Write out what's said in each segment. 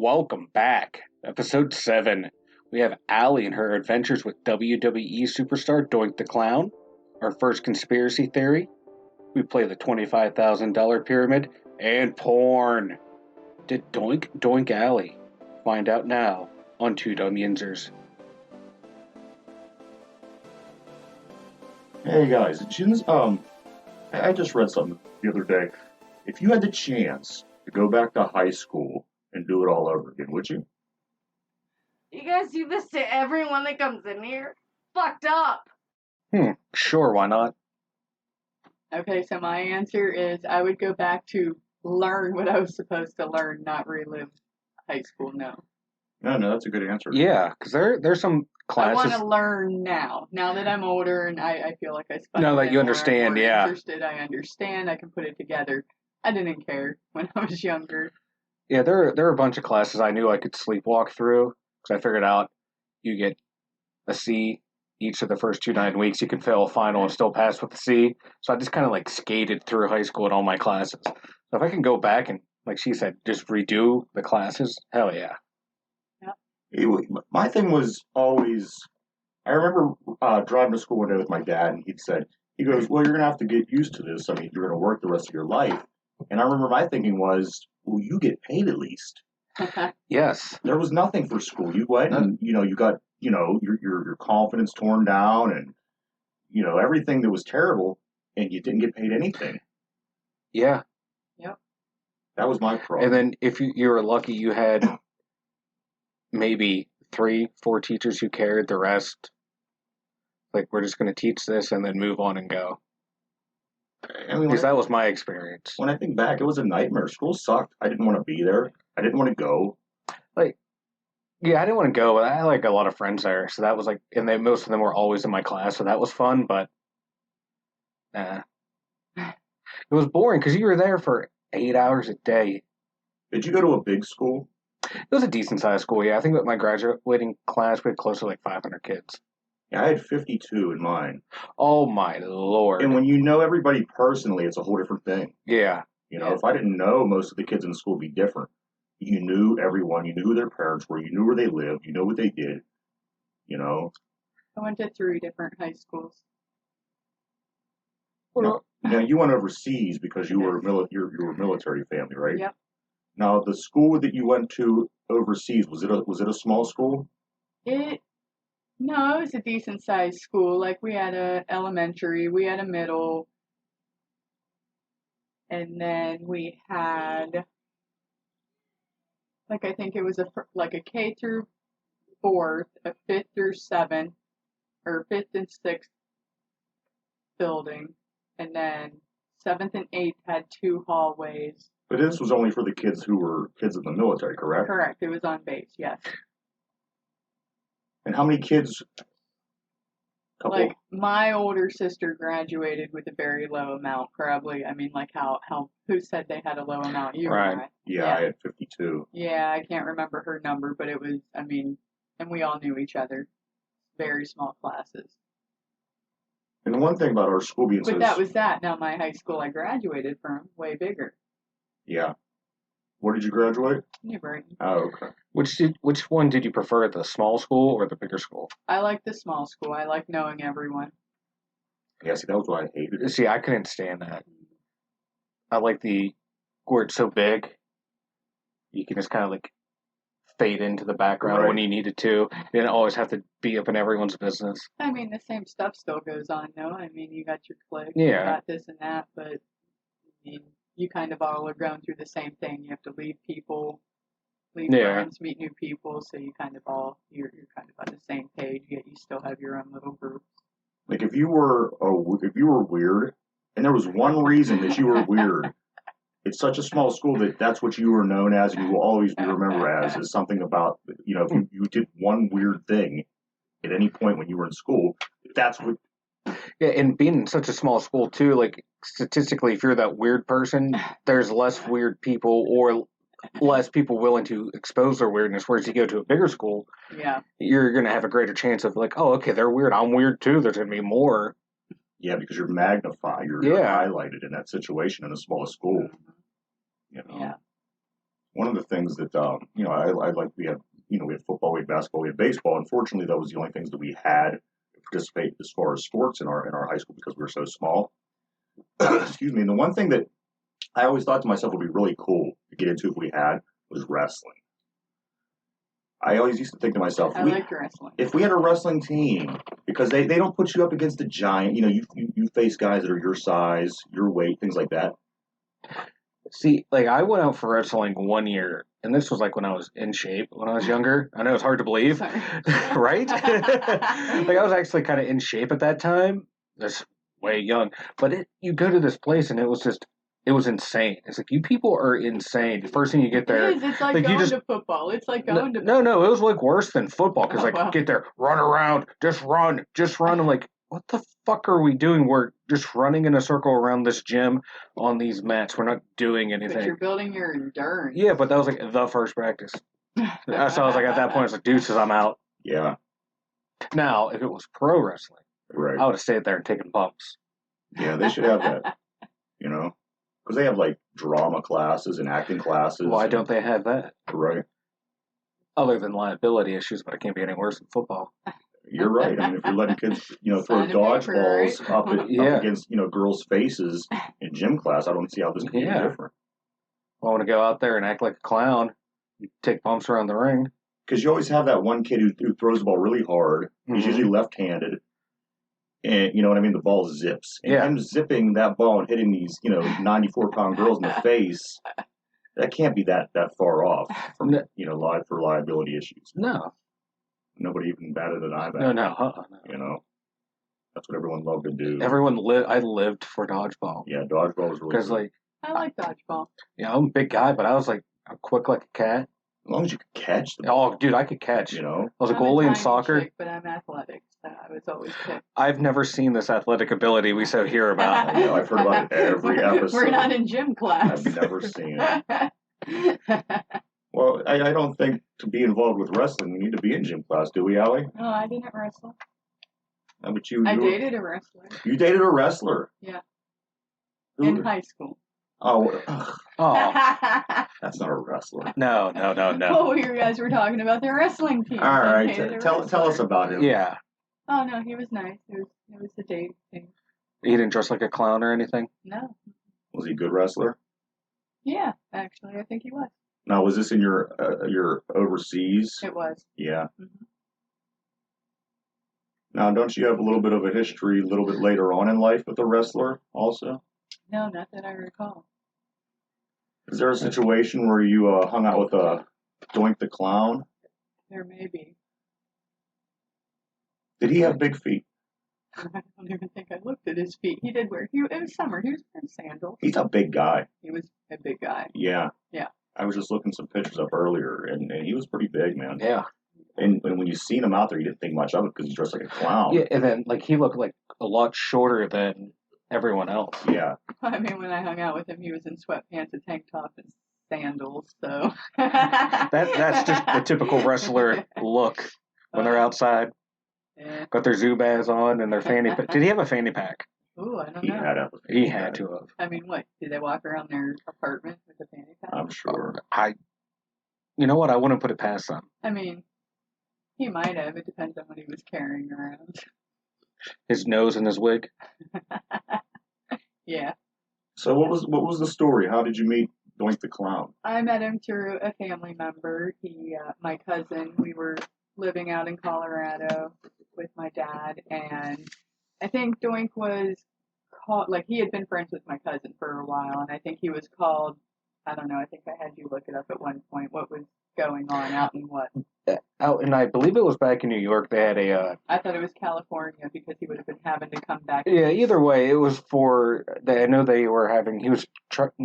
Welcome back. Episode 7. We have Allie and her adventures with WWE superstar Doink the Clown. Our first conspiracy theory. We play the $25,000 pyramid and porn. Did Doink Doink Allie? Find out now on Two Dum Yinzers. Hey guys, I just read something the other day. If you had the chance to go back to high school and do it all over again, would you? You guys do this to everyone that comes in here? Fucked up. Sure, why not? Okay, so my answer is I would go back to learn what I was supposed to learn, not relive high school, no. No, that's a good answer. Yeah, because there's some classes... I want to learn now that I'm older and I feel like I spent No, like you understand, I'm more yeah. interested, I understand, I can put it together. I didn't care when I was younger. Yeah, there are a bunch of classes I knew I could sleepwalk through, because I figured out you get a C each of the first 9 weeks. You can fail a final and still pass with a C. So I just kind of like skated through high school in all my classes. So if I can go back and, like she said, just redo the classes, hell yeah. My thing was always, I remember driving to school one day with my dad, and he goes, well, you're going to have to get used to this. I mean, you're going to work the rest of your life. And I remember my thinking was, well, you get paid at least. Yes. There was nothing for school. You went and, you got, your confidence torn down and, everything that was terrible, and you didn't get paid anything. Yeah. Yep. That was my problem. And then if you were lucky, you had maybe 3-4 teachers who cared. The rest, like, we're just going to teach this and then move on and go. I mean, because that was my experience. When I think back, it was a nightmare. School sucked. I didn't want to be there. I didn't want to go. Yeah, I didn't want to go, but I had like a lot of friends there, so that was like, and most of them were always in my class, so that was fun. But it was boring because you were there for 8 hours a day. Did you go to a big school? It was a decent sized school. Yeah, I think with my graduating class, we had close to like 500 kids. Yeah, I had 52 in mine. Oh my lord! And when you know everybody personally, it's a whole different thing. Yeah. If I didn't know most of the kids in school, it'd be different. You knew everyone. You knew who their parents were. You knew where they lived. You knew what they did. I went to 3 different high schools. Now you went overseas because you were you were a military family, right? Yep. Now, the school that you went to overseas, was it a small school? No, it was a decent sized school. Like, we had a elementary, we had a middle, and then we had, like, I think it was a K through 4th, a 5th through 7th, or 5th and 6th building, and then 7th and 8th had 2 hallways. But this was only for the kids who were kids in the military, correct? Correct, it was on base, yes. And how many kids? Like, my older sister graduated with a very low amount, probably. I mean, like, who said they had a low amount? You right. and I. Yeah, I had 52. Yeah, I can't remember her number, but it was, I mean, and we all knew each other. Very small classes. And the one thing about our school being But that was that. Now, my high school I graduated from, way bigger. Yeah. Where did you graduate? New Brighton. Oh, okay. Which one did you prefer, the small school or the bigger school? I like the small school. I like knowing everyone. Yeah, see, that was why I hated it. See, I couldn't stand that. I like where it's so big, you can just kind of like fade into the background when you needed to. You didn't always have to be up in everyone's business. I mean, the same stuff still goes on, no? I mean, you got your clique, yeah. You got this and that, but I mean, you kind of all are going through the same thing. You have to leave friends, meet new people, so you kind of you're kind of on the same page, yet you still have your own little group. Like, if you were weird, and there was one reason that you were weird, it's such a small school that's what you were known as, and you will always be remembered as, is something about, if you did one weird thing at any point when you were in school, that's what... Yeah, and being in such a small school, too, like, statistically, if you're that weird person, there's less weird people or less people willing to expose their weirdness, whereas you go to a bigger school, you're going to have a greater chance of, like, oh, okay, they're weird, I'm weird, too, there's going to be more. Yeah, because you're magnified, you're highlighted in that situation in a small school. Yeah. One of the things that I like, we had football, we had basketball, we had baseball. Unfortunately, that was the only things that we had to participate as far as sports in our high school because we were so small. Excuse me. And the one thing that I always thought to myself would be really cool to get into if we had was wrestling. I always used to think to myself, I liked wrestling. if we had a wrestling team, because they don't put you up against a giant, you face guys that are your size, your weight, things like that. See, like I went out for wrestling 1 year, and this was like when I was in shape when I was younger. I know it's hard to believe, right? Like I was actually kind of in shape at that time. That's way young, but you go to this place and it was insane. It's like you people are insane. The first thing you get there, It is. It's like going to football. It's like going to no. It was like worse than football because get there, run around, just run. I'm like, what the fuck are we doing? We're just running in a circle around this gym on these mats. We're not doing anything. But you're building your endurance. Yeah, but that was like the first practice. So I was like, at that point, it's like, deuces, I'm out. Yeah. Now, if it was pro wrestling, right, I would have stayed there and taken bumps. Yeah, they should have that. Because they have like drama classes and acting classes. Why don't they have that? Right. Other than liability issues, but it can't be any worse than football. You're right. I mean, if you're letting kids, throw dodgeballs up against, girls' faces in gym class, I don't see how this can be different. I want to go out there and act like a clown, take bumps around the ring. Because you always have that one kid who throws the ball really hard. He's usually left-handed. And, you know what I mean? The ball zips. And him zipping that ball and hitting these, 94-pound girls in the face, that can't be that far off from, for liability issues. No. Nobody even batted an eye back. No. That's what everyone loved to do. I lived for dodgeball. Yeah, dodgeball was really good. Because, I like dodgeball. Yeah, I'm a big guy, but I was like, I'm quick like a cat. As long as you could catch the ball. Oh, dude, I could catch. I was a goalie in soccer. Chick, but I'm athletic, so I was always picked. I've never seen this athletic ability we so hear about. I know, I've heard about it every episode. We're not in gym class. I've never seen it. Well, I don't think to be involved with wrestling, we need to be in gym class, do we, Allie? No, I didn't wrestle. No, but I dated a wrestler. You dated a wrestler? Yeah. Who? In high school. Oh, That's not a wrestler. No. Oh, you guys were talking about the wrestling team. All right, tell us about him. Yeah. Oh no, he was nice. It was a date thing. He didn't dress like a clown or anything? No. Was he a good wrestler? Yeah, actually, I think he was. Now, was this in your overseas? It was. Yeah. Mm-hmm. Now, don't you have a little bit of a history a little bit later on in life with a wrestler also? No, not that I recall. Is there a situation where you hung out with Doink the Clown? There may be. Did he have big feet? I don't even think I looked at his feet. He did wear. It was summer. He was wearing sandals. He's a big guy. He was a big guy. Yeah. Yeah. I was just looking some pictures up earlier, and he was pretty big, man. Yeah. And when you seen him out there, you didn't think much of it because he's dressed like a clown. Yeah, and then he looked like a lot shorter than everyone else. Yeah. I mean, when I hung out with him, he was in sweatpants, a tank top, and sandals. So that's just the typical wrestler look when they're outside. Yeah. Got their Zubaz on and their fanny pack. Did he have a fanny pack? Ooh, I don't know. He had to have. I mean, what? Did they walk around their apartment with a fanny pack? I'm sure. You know what? I wouldn't put it past them. I mean, he might have. It depends on what he was carrying around. His nose and his wig. Yeah. So what was the story? How did you meet Doink the Clown? I met him through a family member. My cousin. We were living out in Colorado with my dad, and I think Doink was called. Like, he had been friends with my cousin for a while, and I think he was called. I don't know. I think I had you look it up at one point. What was going on out in what? Out, and I believe it was back in New York. They had I thought it was California because he would have been having to come back. Yeah. Either way, it was for. I know they were having. He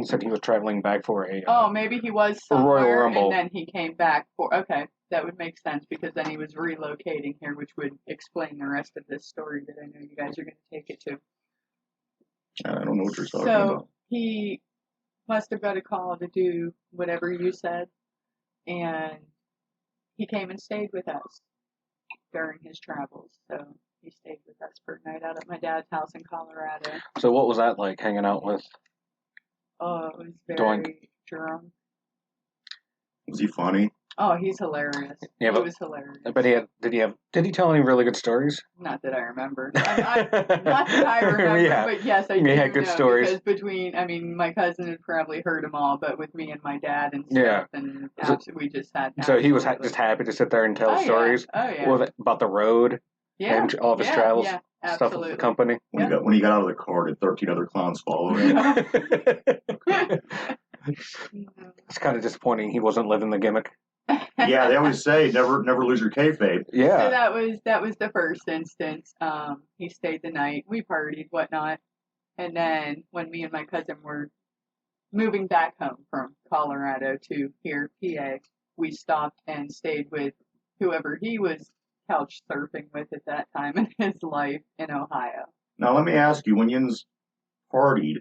said he was traveling back for a. Oh, maybe he was somewhere, Royal Rumble. and then he came back for. Okay, that would make sense because then he was relocating here, which would explain the rest of this story that I know you guys are going to take it to. I don't know what you're talking about. So he must have got a call to do whatever you said, and he came and stayed with us during his travels. So he stayed with us for a night out at my dad's house in Colorado. So what was that like, hanging out with? Oh, it was very Doink. drunk. Was he funny? Oh, he's hilarious. Yeah, He but- was hilarious. But did he tell any really good stories? Not that I remember. Not that I remember, Yeah. but yes, I He do had good know, stories. Because my cousin had probably heard them all, but with me and my dad and stuff, Yeah. and So- we just had. So he was absolutely- just happy to sit there and tell Oh, stories Yeah. Oh yeah. about the road, Yeah. and all of his Yeah, travels, yeah, stuff with absolutely. the company. When he got out of the car, did 13 other clowns follow him? It's kind of disappointing he wasn't living the gimmick. Yeah, they always say never lose your kayfabe. So Yeah. that was the first instance. He stayed the night. We partied, whatnot, and then when me and my cousin were moving back home from Colorado to here, PA, we stopped and stayed with whoever he was couch surfing with at that time in his life in Ohio. Now let me ask you, when Yins partied,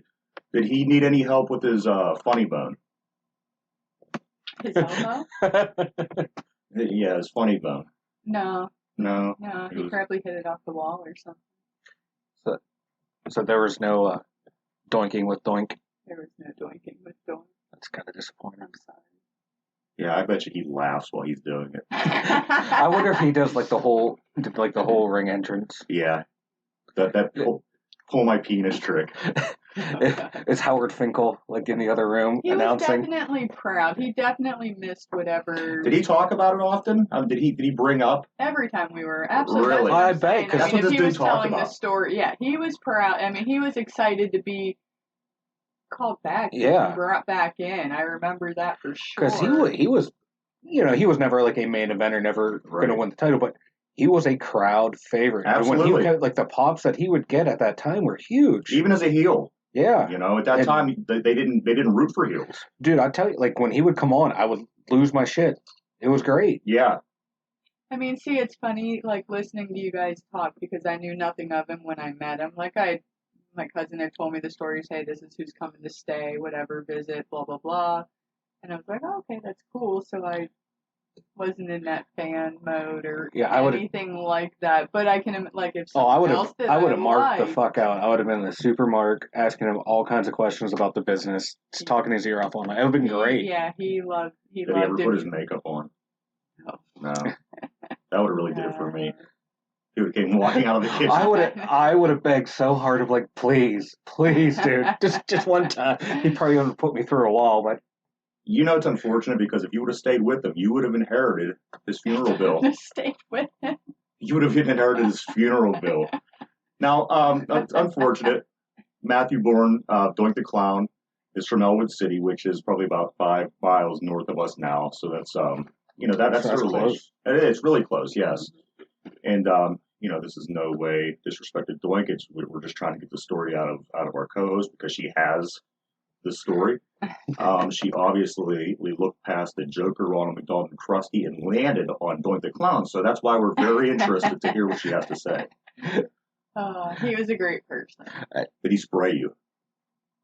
did he need any help with his funny bone? His homo? Yeah, his funny bone. No, No. he It was- probably hit it off the wall or something. So there was no doinking with Doink. There was no doinking with Doink. That's kind of disappointing. I'm sorry. Yeah, I bet you he laughs while he's doing it. I wonder if he does the whole ring entrance. Yeah, that pull my penis trick. It's Howard Finkel like in the other room He was announcing. definitely proud. He definitely missed whatever. Did he talk about it often? Did he bring up? Every time we were absolutely. Really? That's what I'm I bet, saying. 'cause that's I mean, what if this he was dude talked telling the about. story, yeah, he was proud. I mean, he was excited to be called back. Yeah. Brought back in. I remember that for sure. Because he was, he was never like a main eventer, never going to Right. win the title, but he was a crowd favorite. And when Absolutely. he got, like the pops that he would get at that time were huge. Even as a heel, Yeah, at that And- time they didn't root for heels. dude, I tell you, like when he would come on, I would lose my shit. It was great. Yeah, I mean, see, it's funny, like listening to you guys talk because I knew nothing of him when I met him. Like my cousin had told me the stories. Hey, this is who's coming to stay, whatever, visit, blah blah blah. And I was like, oh, okay, that's cool. So I wasn't in that fan mode or Yeah, I would've- anything like that. But I can like if Oh, someone else did, I would have marked the liked, fuck out. I would have been in the supermarket asking him all kinds of questions about the business, just talking his ear off all night. It would have been great. Yeah, he loved did he loved ever it. put his makeup on? No. No, that would have really did it for me. He would have came walking out of the kitchen. I would have begged so hard of like, please, dude, just one time. He probably would have put me through a wall, but It's unfortunate because if you would have stayed with him, you would have inherited his funeral bill. Just stayed with him. You would have inherited his funeral bill. Now, it's unfortunate. Matthew Bourne, Doink the Clown, is from Elwood City, which is probably about 5 miles north of us now. So that's that's That's the relation. close. It is really close, yes. And this is no way disrespected Doink. We're just trying to get the story out of our co-host because she has the story. She obviously looked past the Joker, Ronald McDonald, and Krusty, and landed on Doink the Clown. So that's why we're very interested to hear what she has to say. He was a great person. Did he spray you?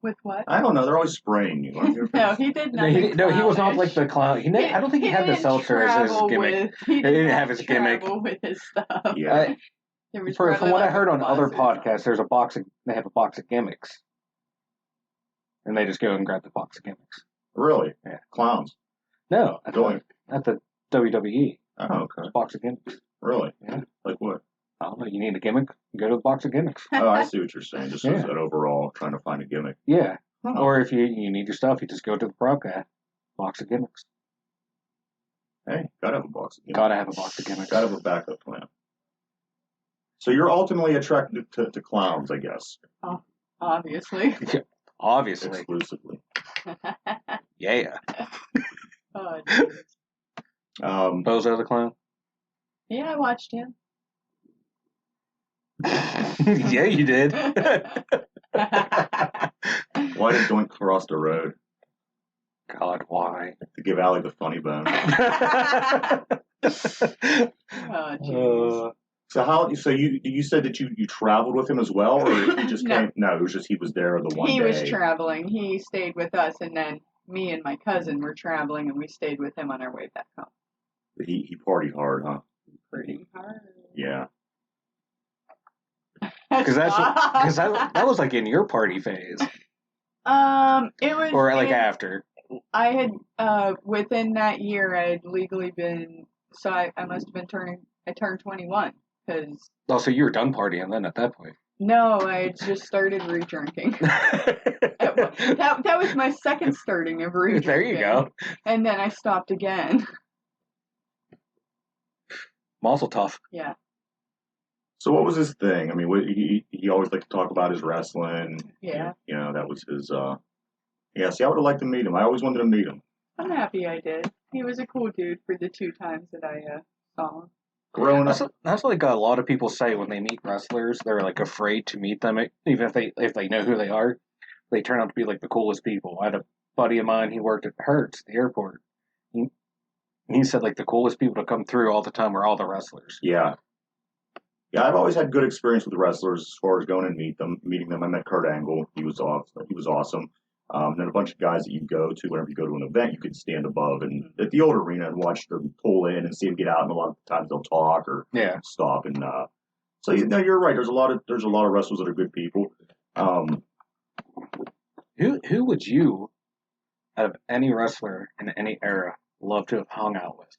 With what? I don't know. They're always spraying you. No, he did no, nothing. he was not like the clownish. clown. I don't think he had the didn't seltzer as his travel gimmick. He didn't not have his gimmick. travel with his stuff. Yeah. There was From probably what I like a heard on bus other or something. podcasts, they have a box of gimmicks, and they just go and grab the box of gimmicks. Really? Yeah. Clowns. No, Doink. at the WWE, Oh, okay. box of gimmicks. Really? Yeah. Like what? I don't know. You need a gimmick? Go to the box of gimmicks. Oh, I see what you're saying. Just Yeah. as an overall trying to find a gimmick. Yeah. Oh. Or if you need your stuff, you just go to the prop guy. Box of gimmicks. Hey, gotta have a box of gimmicks. Gotta have a box of gimmicks. Gotta have a backup plan. So you're ultimately attracted to clowns, I guess, Obviously. Obviously. exclusively. Yeah. Oh, geez. Bozo the Clown? Yeah, I watched him. Yeah, you did. Why did Doink cross the road? God, why? To give Allie the funny bone. Oh, jeez. So you said that you traveled with him as well, or he just No. came? No, it was just he was there the one He day. was traveling. He stayed with us, and then me and my cousin were traveling, and we stayed with him on our way back home. He partied hard, huh? Pretty hard. Yeah. Because that was like in your party phase, It was or like in- after. I had, within that year, I had legally been, so I must have been I turned 21, because... Oh, so you were done partying then at that point. No, I had just started re-drinking. that was my second starting of re-drinking. There you go. And then I stopped again. Mazel tov. Yeah. So what was his thing? I mean, he always liked to talk about his wrestling. Yeah. You know, that was his, yeah, see, I would have liked to meet him. I always wanted to meet him. I'm happy I did. He was a cool dude for the 2 times that I saw him. Growing up. That's like a lot of people say when they meet wrestlers. They're like afraid to meet them, even if they know who they are. They turn out to be like the coolest people. I had a buddy of mine. He worked at Hertz, the airport. He said like the coolest people to come through all the time were all the wrestlers. Yeah. Yeah, I've always had good experience with the wrestlers as far as going and meeting them. I met Kurt Angle. He was awesome. And then a bunch of guys that you go to, whenever you go to an event, you could stand above and at the old arena and watch them pull in and see them get out. And a lot of times they'll talk or stop. And so you're right. There's a lot of wrestlers that are good people. Who would you, out of any wrestler in any era, love to have hung out with?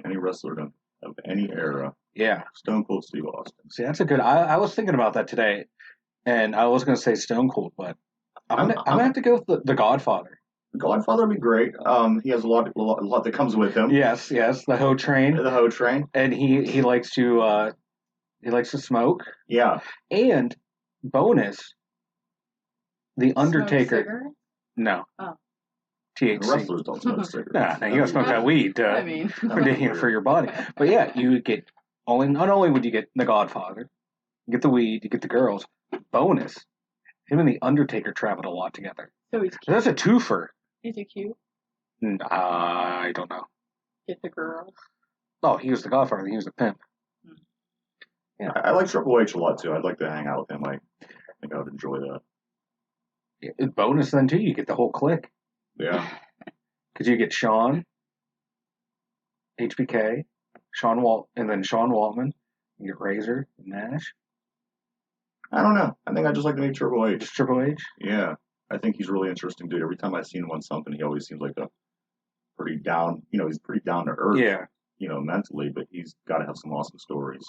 Any wrestler of any era. Yeah. Stone Cold Steve Austin. See, that's a good. I was thinking about that today, and I was going to say Stone Cold, but I'm gonna have to go with the Godfather. The Godfather would be great. He has a lot that comes with him. Yes, the Ho Train. The Ho Train. And he likes to smoke. Yeah. And bonus, the Undertaker. No. Oh. THC. The wrestlers don't smoke cigarettes. Nah, you gotta smoke that weed. I mean, for your body. But yeah, you would get not only would you get the Godfather, you get the weed, you get the girls. Bonus, him and the Undertaker traveled a lot together. So he's cute. That's a twofer. Is he cute? I don't know. Get the girls. Oh, he was the Godfather. He was the pimp. Yeah, I like Triple H a lot too. I'd like to hang out with him. I think I would enjoy that. Yeah, bonus then too, you get the whole clique. Yeah. Because you get Shawn, HBK, and then Sean Waltman. You get Razor, Nash. I don't know. I think I'd just like to meet Triple H. Just Triple H? Yeah. I think he's a really interesting dude. Every time I've seen him on something, he always seems like a pretty down, he's pretty down to earth. Yeah. Mentally, but he's got to have some awesome stories.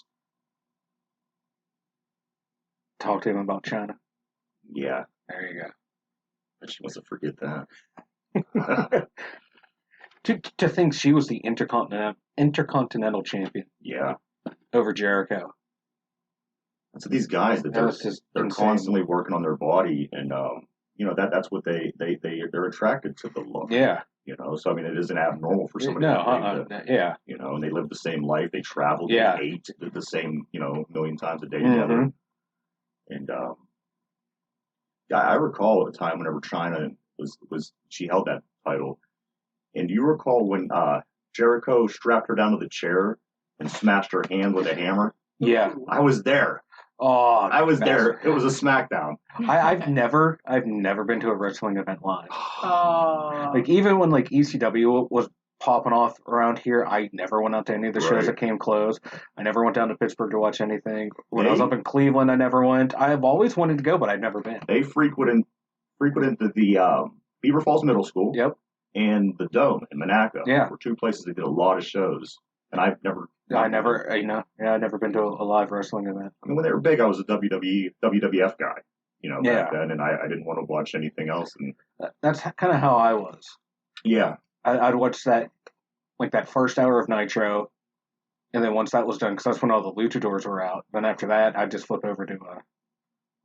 Talk to him about China. Yeah. There you go. But she wants to forget that. To think she was the intercontinental champion. Yeah. Over Jericho. So these guys they're insane. constantly working on their body, and that's what they're attracted to the look. Yeah. So I mean, it isn't abnormal for somebody. Yeah. And they live the same life. They travel. They ate the same, million times a day Mm-hmm. together. And I recall at a time whenever China was she held that title. And do you recall when Jericho strapped her down to the chair and smashed her hand with a hammer? Yeah. I was there. Oh, I was there. It was a SmackDown. I've never been to a wrestling event live. Oh. Like even when like ECW was popping off around here, I never went out to any of the shows that came close. I never went down to Pittsburgh to watch anything. When I was up in Cleveland, I never went. I've always wanted to go, but I've never been. They frequented the Beaver Falls Middle School. Yep. And the Dome in Monaco. Yeah. Were 2 places that did a lot of shows. And I've never I've never been to a live wrestling event. I mean, when they were big, I was a WWF guy, back then, and I didn't want to watch anything else. And that's kind of how I was. Yeah. I'd watch that first hour of Nitro, and then once that was done, because that's when all the luchadors were out. Then after that, I'd just flip over to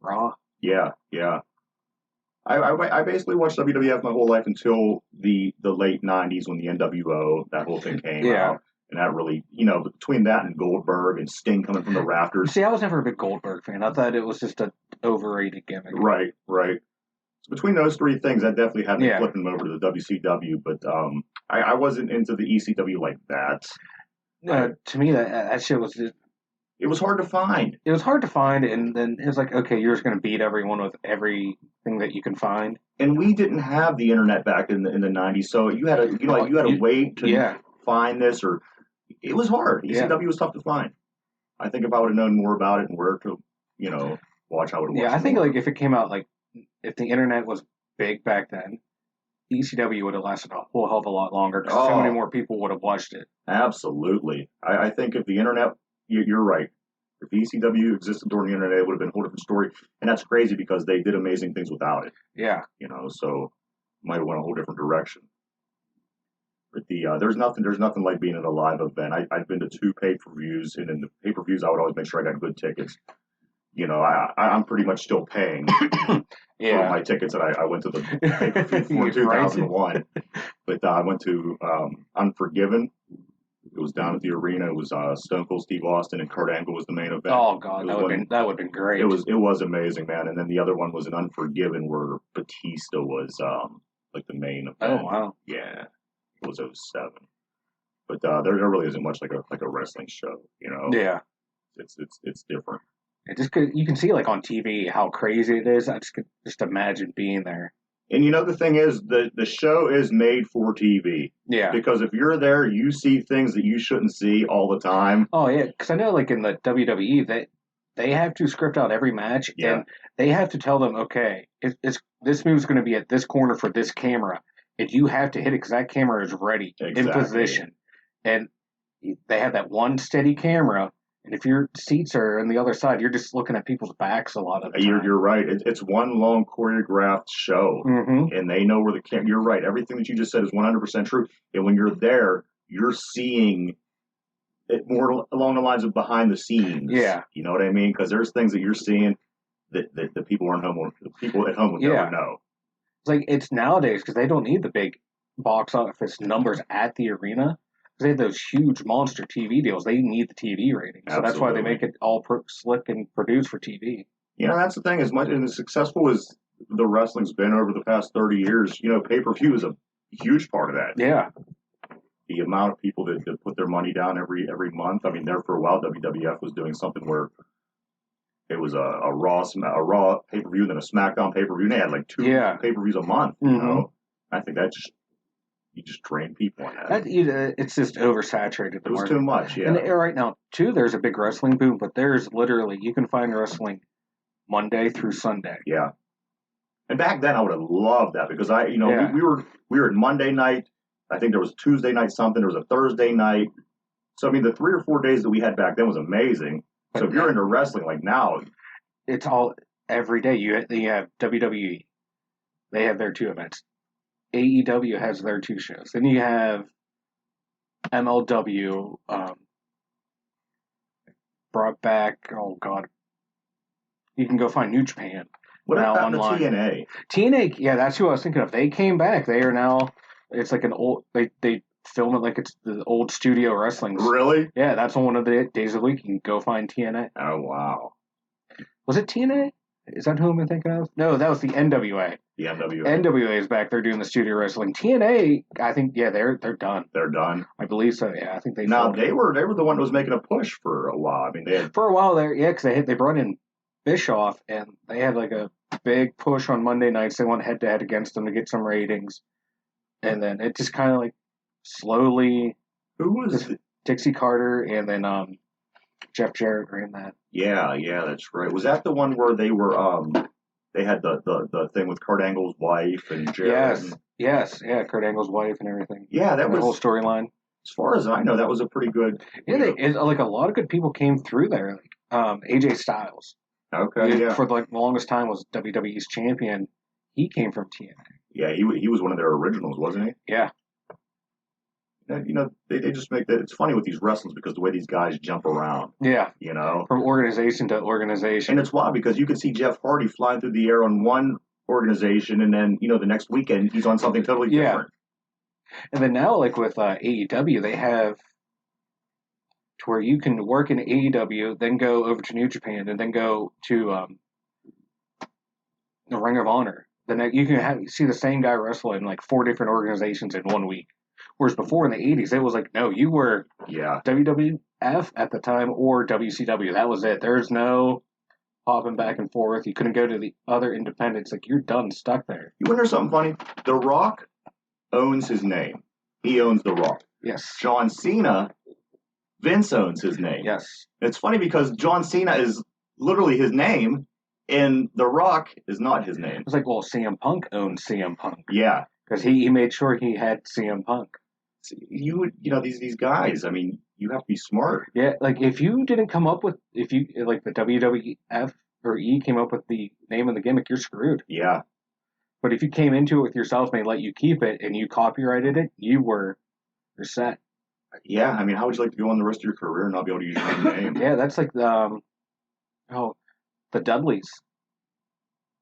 Raw. Yeah. I basically watched WWF my whole life until the late 90s when the NWO, that whole thing came out. And that really, between that and Goldberg and Sting coming from the rafters. See, I was never a big Goldberg fan. I thought it was just an overrated gimmick. Right. So between those 3 things, that definitely had me flipping them over to the WCW. But I wasn't into the ECW like that. To me, that shit was just... It was hard to find. It was hard to find, and then it was like, okay, you're just going to beat everyone with everything that you can find. And we didn't have the internet back in the 90s, so you had to wait to find this, or it was hard. ECW was tough to find. I think if I would have known more about it and where to, watch, I would have watched. Yeah, I think like if it came out like if the internet was big back then, ECW would have lasted a whole hell of a lot longer because so many more people would have watched it. Absolutely. I think if the internet, you're right. If ECW existed during the internet, it would have been a whole different story. And that's crazy because they did amazing things without it. Yeah. So might have went a whole different direction. But there's nothing like being at a live event. I've been to 2 pay-per-views, and in the pay-per-views, I would always make sure I got good tickets. I'm pretty much still paying for my tickets, and I went to the pay-per-view for 2001. But I went to Unforgiven. It was down at the arena. It was Stone Cold Steve Austin and Kurt Angle was the main event. Oh God, that would have been great. It was amazing, man. And then the other one was an Unforgiven where Batista was like the main event. Oh wow. Yeah, it was 07. But there really isn't much like a wrestling show, Yeah. It's different. You can see like on TV how crazy it is. I just could imagine being there. And the thing is, the show is made for TV. Yeah. Because if you're there, you see things that you shouldn't see all the time. Oh yeah, because I know like in the WWE they have to script out every match, and they have to tell them, okay, this move's going to be at this corner for this camera, and you have to hit it because that camera is ready in position, and they have that one steady camera. And if your seats are on the other side, you're just looking at people's backs a lot of the time. You're right. It's one long choreographed show, and they know where the camera. You're right. Everything that you just said is 100% true. And when you're there, you're seeing it more along the lines of behind the scenes. Yeah, you know what I mean? Because there's things that you're seeing that the people at home would never know. It's like it's nowadays because they don't need the big box office numbers at the arena. They have those huge monster TV deals. They need the TV rating. So that's why they make it all slick and produced for TV. That's the thing. As much and as successful as the wrestling's been over the past 30 years, pay-per-view is a huge part of that. Yeah. The amount of people that put their money down every month. I mean, there for a while, WWF was doing something where it was a Raw pay-per-view, then a SmackDown pay-per-view. And they had like 2 pay-per-views a month, I think that you just drain people on that. It's just oversaturated. It was too much, yeah. And right now, too, there's a big wrestling boom, but there's literally, you can find wrestling Monday through Sunday. Yeah. And back then, I would have loved that because we were at Monday night. I think there was Tuesday night something. There was a Thursday night. So, I mean, the 3 or 4 days that we had back then was amazing. So, if you're into wrestling like now, it's all every day. You have WWE. They have their 2 events. AEW has their 2 shows. Then you have MLW brought back. Oh God, you can go find New Japan. What now about online. TNA? TNA, yeah, that's who I was thinking of. They came back. They are now. It's like an old. They film it like it's the old studio wrestling. Really? Yeah, that's on one of the days of the week. You can go find TNA. Oh wow. Was it TNA? Is that who I'm thinking of? No, that was the NWA. The NWA. NWA is back. They're doing the studio wrestling. TNA, I think, they're done. They're done. I believe so. Yeah, I think they. No, they were the one that was making a push for a while. I mean, they had for a while there, yeah, because they brought in Bischoff and they had like a big push on Monday nights. They went head to head against them to get some ratings, and then it just kind of like slowly. Who was it? Dixie Carter and then Jeff Jarrett ran that. Yeah, that's right. Was that the one where they were they had the thing with Kurt Angle's wife and Jarrett? Yes, Kurt Angle's wife and everything. Yeah, that was the whole storyline. As far as I know, that was a pretty good. Yeah, like a lot of good people came through there. Like AJ Styles. Okay, yeah. For like the longest time was WWE's champion. He came from TNA. Yeah, he was one of their originals, wasn't he? Yeah. They just make that. It's funny with these wrestlers because the way these guys jump around. Yeah. From organization to organization. And it's wild because you can see Jeff Hardy flying through the air on one organization, and then the next weekend he's on something totally different. And then now, like with AEW, they have to where you can work in AEW, then go over to New Japan, and then go to the Ring of Honor. Then you can see the same guy wrestle in like 4 different organizations in 1 week. Whereas before in the 80s, it was like, no, you were WWF at the time or WCW. That was it. There's no popping back and forth. You couldn't go to the other independents. Like, you're done, stuck there. You want to hear something funny? The Rock owns his name. He owns The Rock. Yes. John Cena, Vince owns his name. Yes. It's funny because John Cena is literally his name, And The Rock is not his name. It's like, well, CM Punk owned CM Punk. Yeah. Because he made sure he had CM Punk. These guys, I mean, you have to be smart. Yeah, like if you didn't come up with, if you, like the WWF or E came up with the name and the gimmick, you're screwed. Yeah. But if you came into it with yourself and they let you keep it and you copyrighted it, you're set. Yeah, I mean, how would you like to go on the rest of your career and not be able to use your own name? Yeah, that's like the Dudleys.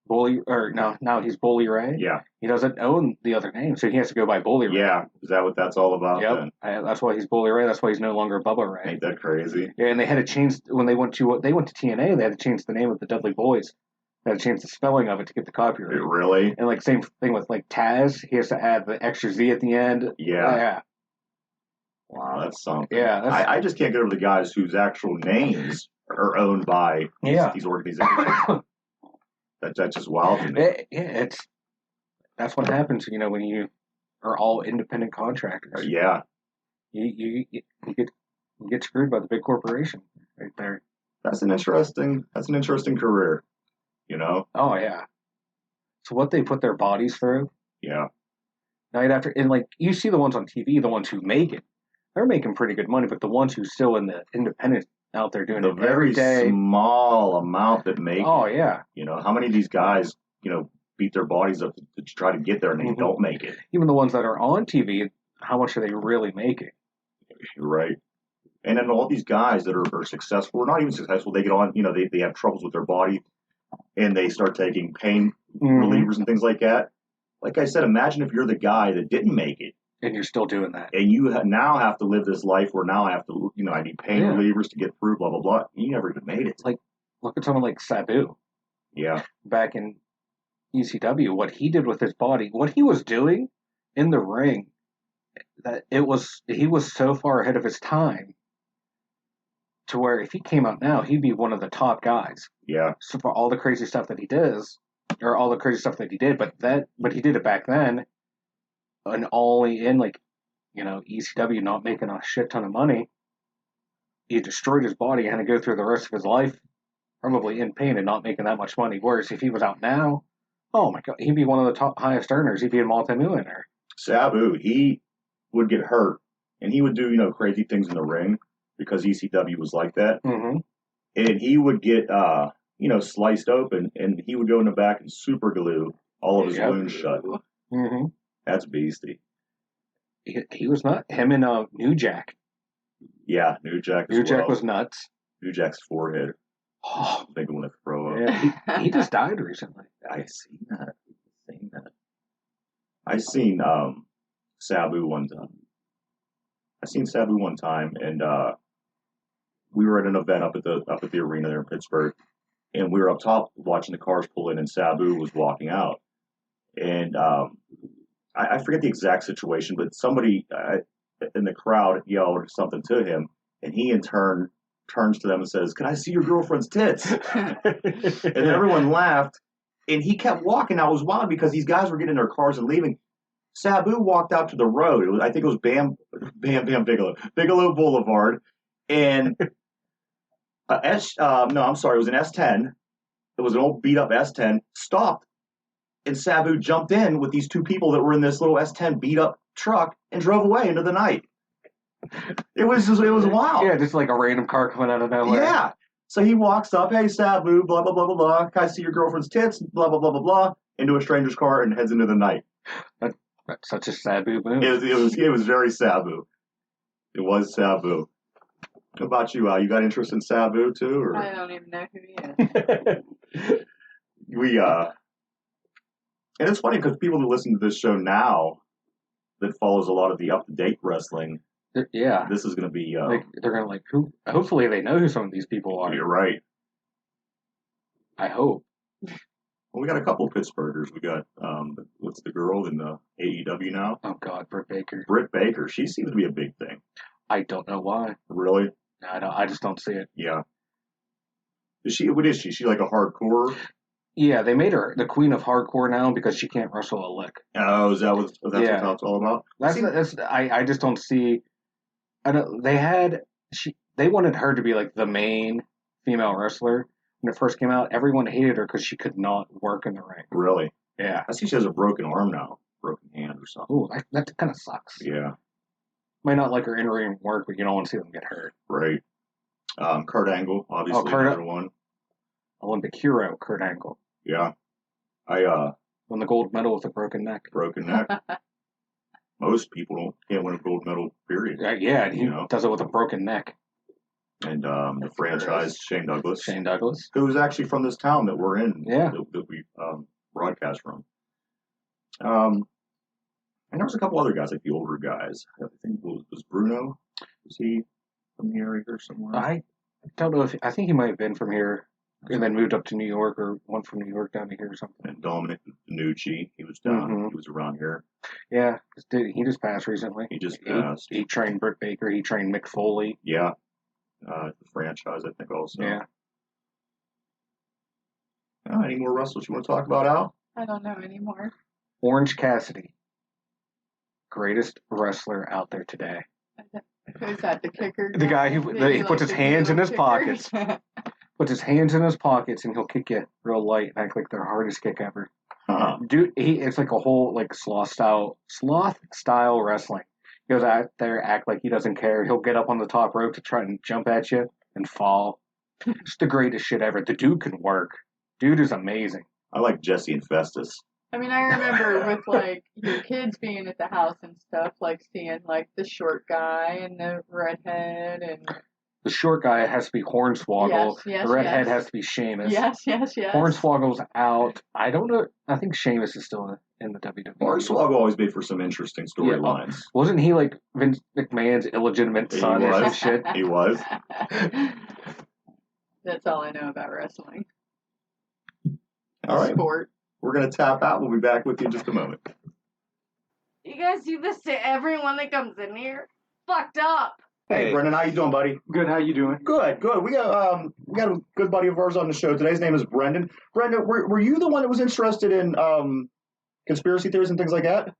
Bully, or no, he's Bully Ray. Yeah. He doesn't own the other name, so he has to go by Bully Ray. Yeah, is that what that's all about then? That's why he's Bully Ray. That's why he's no longer Bubba Ray. Ain't that crazy? Yeah, and they had to change, when they went to TNA, they had to change the name of the Dudley Boys. They had to change the spelling of it to get the copyright. Really? And like same thing with like Taz, he has to add the extra Z at the end. Yeah. Wow, that's something. Yeah, I just can't get over the guys whose actual names are owned by these organizations. That's just wild to me. That's what happens, when you are all independent contractors. Yeah. You get screwed by the big corporation right there. That's an interesting career, Oh yeah. So what they put their bodies through. Yeah. Night after, and like you see the ones on TV, the ones who make it, they're making pretty good money, but the ones who still in the independent out there doing it every day, very small amount that make oh it. Yeah. How many of these guys, beat their bodies up to try to get there and they don't make it. Even the ones that are on TV, how much are they really making? Right. And then all these guys that are successful, or not even successful, they get on, they have troubles with their body and they start taking pain relievers and things like that. Like I said, imagine if you're the guy that didn't make it. And you're still doing that. And you now have to live this life where now I have to, I need pain relievers to get through, blah, blah, blah. You never even made it. It's like, look at someone like Sabu. Yeah. Back in ECW, what he did with his body, what he was doing in the ring, he was so far ahead of his time to where if he came out now, he'd be one of the top guys. Yeah. So for all the crazy stuff that he does, or all the crazy stuff that he did, but he did it back then, and only in ECW not making a shit ton of money, he destroyed his body and had to go through the rest of his life probably in pain and not making that much money. Whereas if he was out now, oh my God, he'd be one of the top highest earners. He'd be a multi-millionaire. Sabu, he would get hurt and he would do, crazy things in the ring because ECW was like that. Mm-hmm. And he would get, sliced open and he would go in the back and super glue all of his wounds shut. Mm-hmm. That's beastie. He was not. Him and New Jack. Yeah, New Jack. New Jack was nuts. New Jack's forehead. Oh, I think I'm gonna throw up. Yeah, he just died recently. I seen that. I seen Sabu one time. And we were at an event up at the arena there in Pittsburgh, and we were up top watching the cars pull in, and Sabu was walking out, and I forget the exact situation, but somebody in the crowd yelled something to him, and he in turn turns to them and says, "Can I see your girlfriend's tits?" And everyone laughed, and he kept walking. Now it was wild because these guys were getting in their cars and leaving. Sabu walked out to the road. I think it was Bam Bigelow Boulevard, and it was an S10. It was an old beat up S10. Stopped. And Sabu jumped in with these two people that were in this little S10 beat up truck and drove away into the night. It was wild. Yeah, just like a random car coming out of nowhere. Yeah. So he walks up, "Hey Sabu, blah blah blah blah blah. Can I see your girlfriend's tits? Blah blah blah blah blah." Into a stranger's car and heads into the night. That's such a Sabu move. It was very Sabu. It was Sabu. How about you, Al? You got interest in Sabu too, or? I don't even know who he is. And it's funny because people who listen to this show now that follows a lot of the up-to-date wrestling, yeah, this is going to be... they're going to who? Hopefully they know who some of these people are. You're right. I hope. Well, we got a couple of Pittsburghers. We got, what's the girl in the AEW now? Oh, God, Britt Baker. Britt Baker. She seems to be a big thing. I don't know why. Really? I just don't see it. Yeah. What is she? Is she like a hardcore... Yeah, they made her the queen of hardcore now because she can't wrestle a lick. Oh, is that what it's all about? I just don't see. They wanted her to be like the main female wrestler when it first came out, everyone hated her because she could not work in the ring. Really? Yeah. I see she has a broken arm now, broken hand or something. Ooh, that kind of sucks. Yeah. Might not like her in-ring work, but you don't want to see them get hurt. Right. Kurt Angle, obviously another one. Olympic hero, Kurt Angle. Yeah. I won the gold medal with a broken neck. Broken neck. Most people can't win a gold medal, period. Yeah, and he does it with a broken neck. And the franchise, Shane Douglas. Shane Douglas. Who was actually from this town that we're in. Yeah. That we broadcast from. And there was a couple other guys, like the older guys. I think it was Bruno. Was he from the area here somewhere? I don't know I think he might have been from here and then moved up to New York, or went from New York down to here or something. And Dominic Danucci, he was down. Mm-hmm. He was around here. Yeah, he just passed recently. He just passed. He trained Britt Baker. He trained Mick Foley. Yeah. The franchise, I think, also. Yeah. Any more wrestlers you want to talk about, Al? I don't know anymore. Orange Cassidy. Greatest wrestler out there today. Who's that, the kicker? The guy who he puts his hands in his pockets. Puts his hands in his pockets and he'll kick you real light and act like their hardest kick ever. Dude, it's like a whole like sloth style wrestling. He goes out there, act like he doesn't care. He'll get up on the top rope to try and jump at you and fall. It's the greatest shit ever. The dude can work. Dude is amazing. I like Jesse and Festus. I mean, I remember with like your kids being at the house and stuff, like seeing like the short guy and the redhead and. The short guy has to be Hornswoggle. Yes, the redhead has to be Sheamus. Yes. Hornswoggle's out. I don't know. I think Sheamus is still in the WWE. Hornswoggle always made for some interesting storylines. Yeah. Wasn't he like Vince McMahon's illegitimate son or some shit? He was. That's all I know about wrestling. All right. Sport. We're going to tap out. We'll be back with you in just a moment. You guys do this to everyone that comes in here? Fucked up. Hey, Brendan, how you doing, buddy? Good. How you doing? Good. We got a good buddy of ours on the show today. His name is Brendan. Brendan, were you the one that was interested in conspiracy theories and things like that?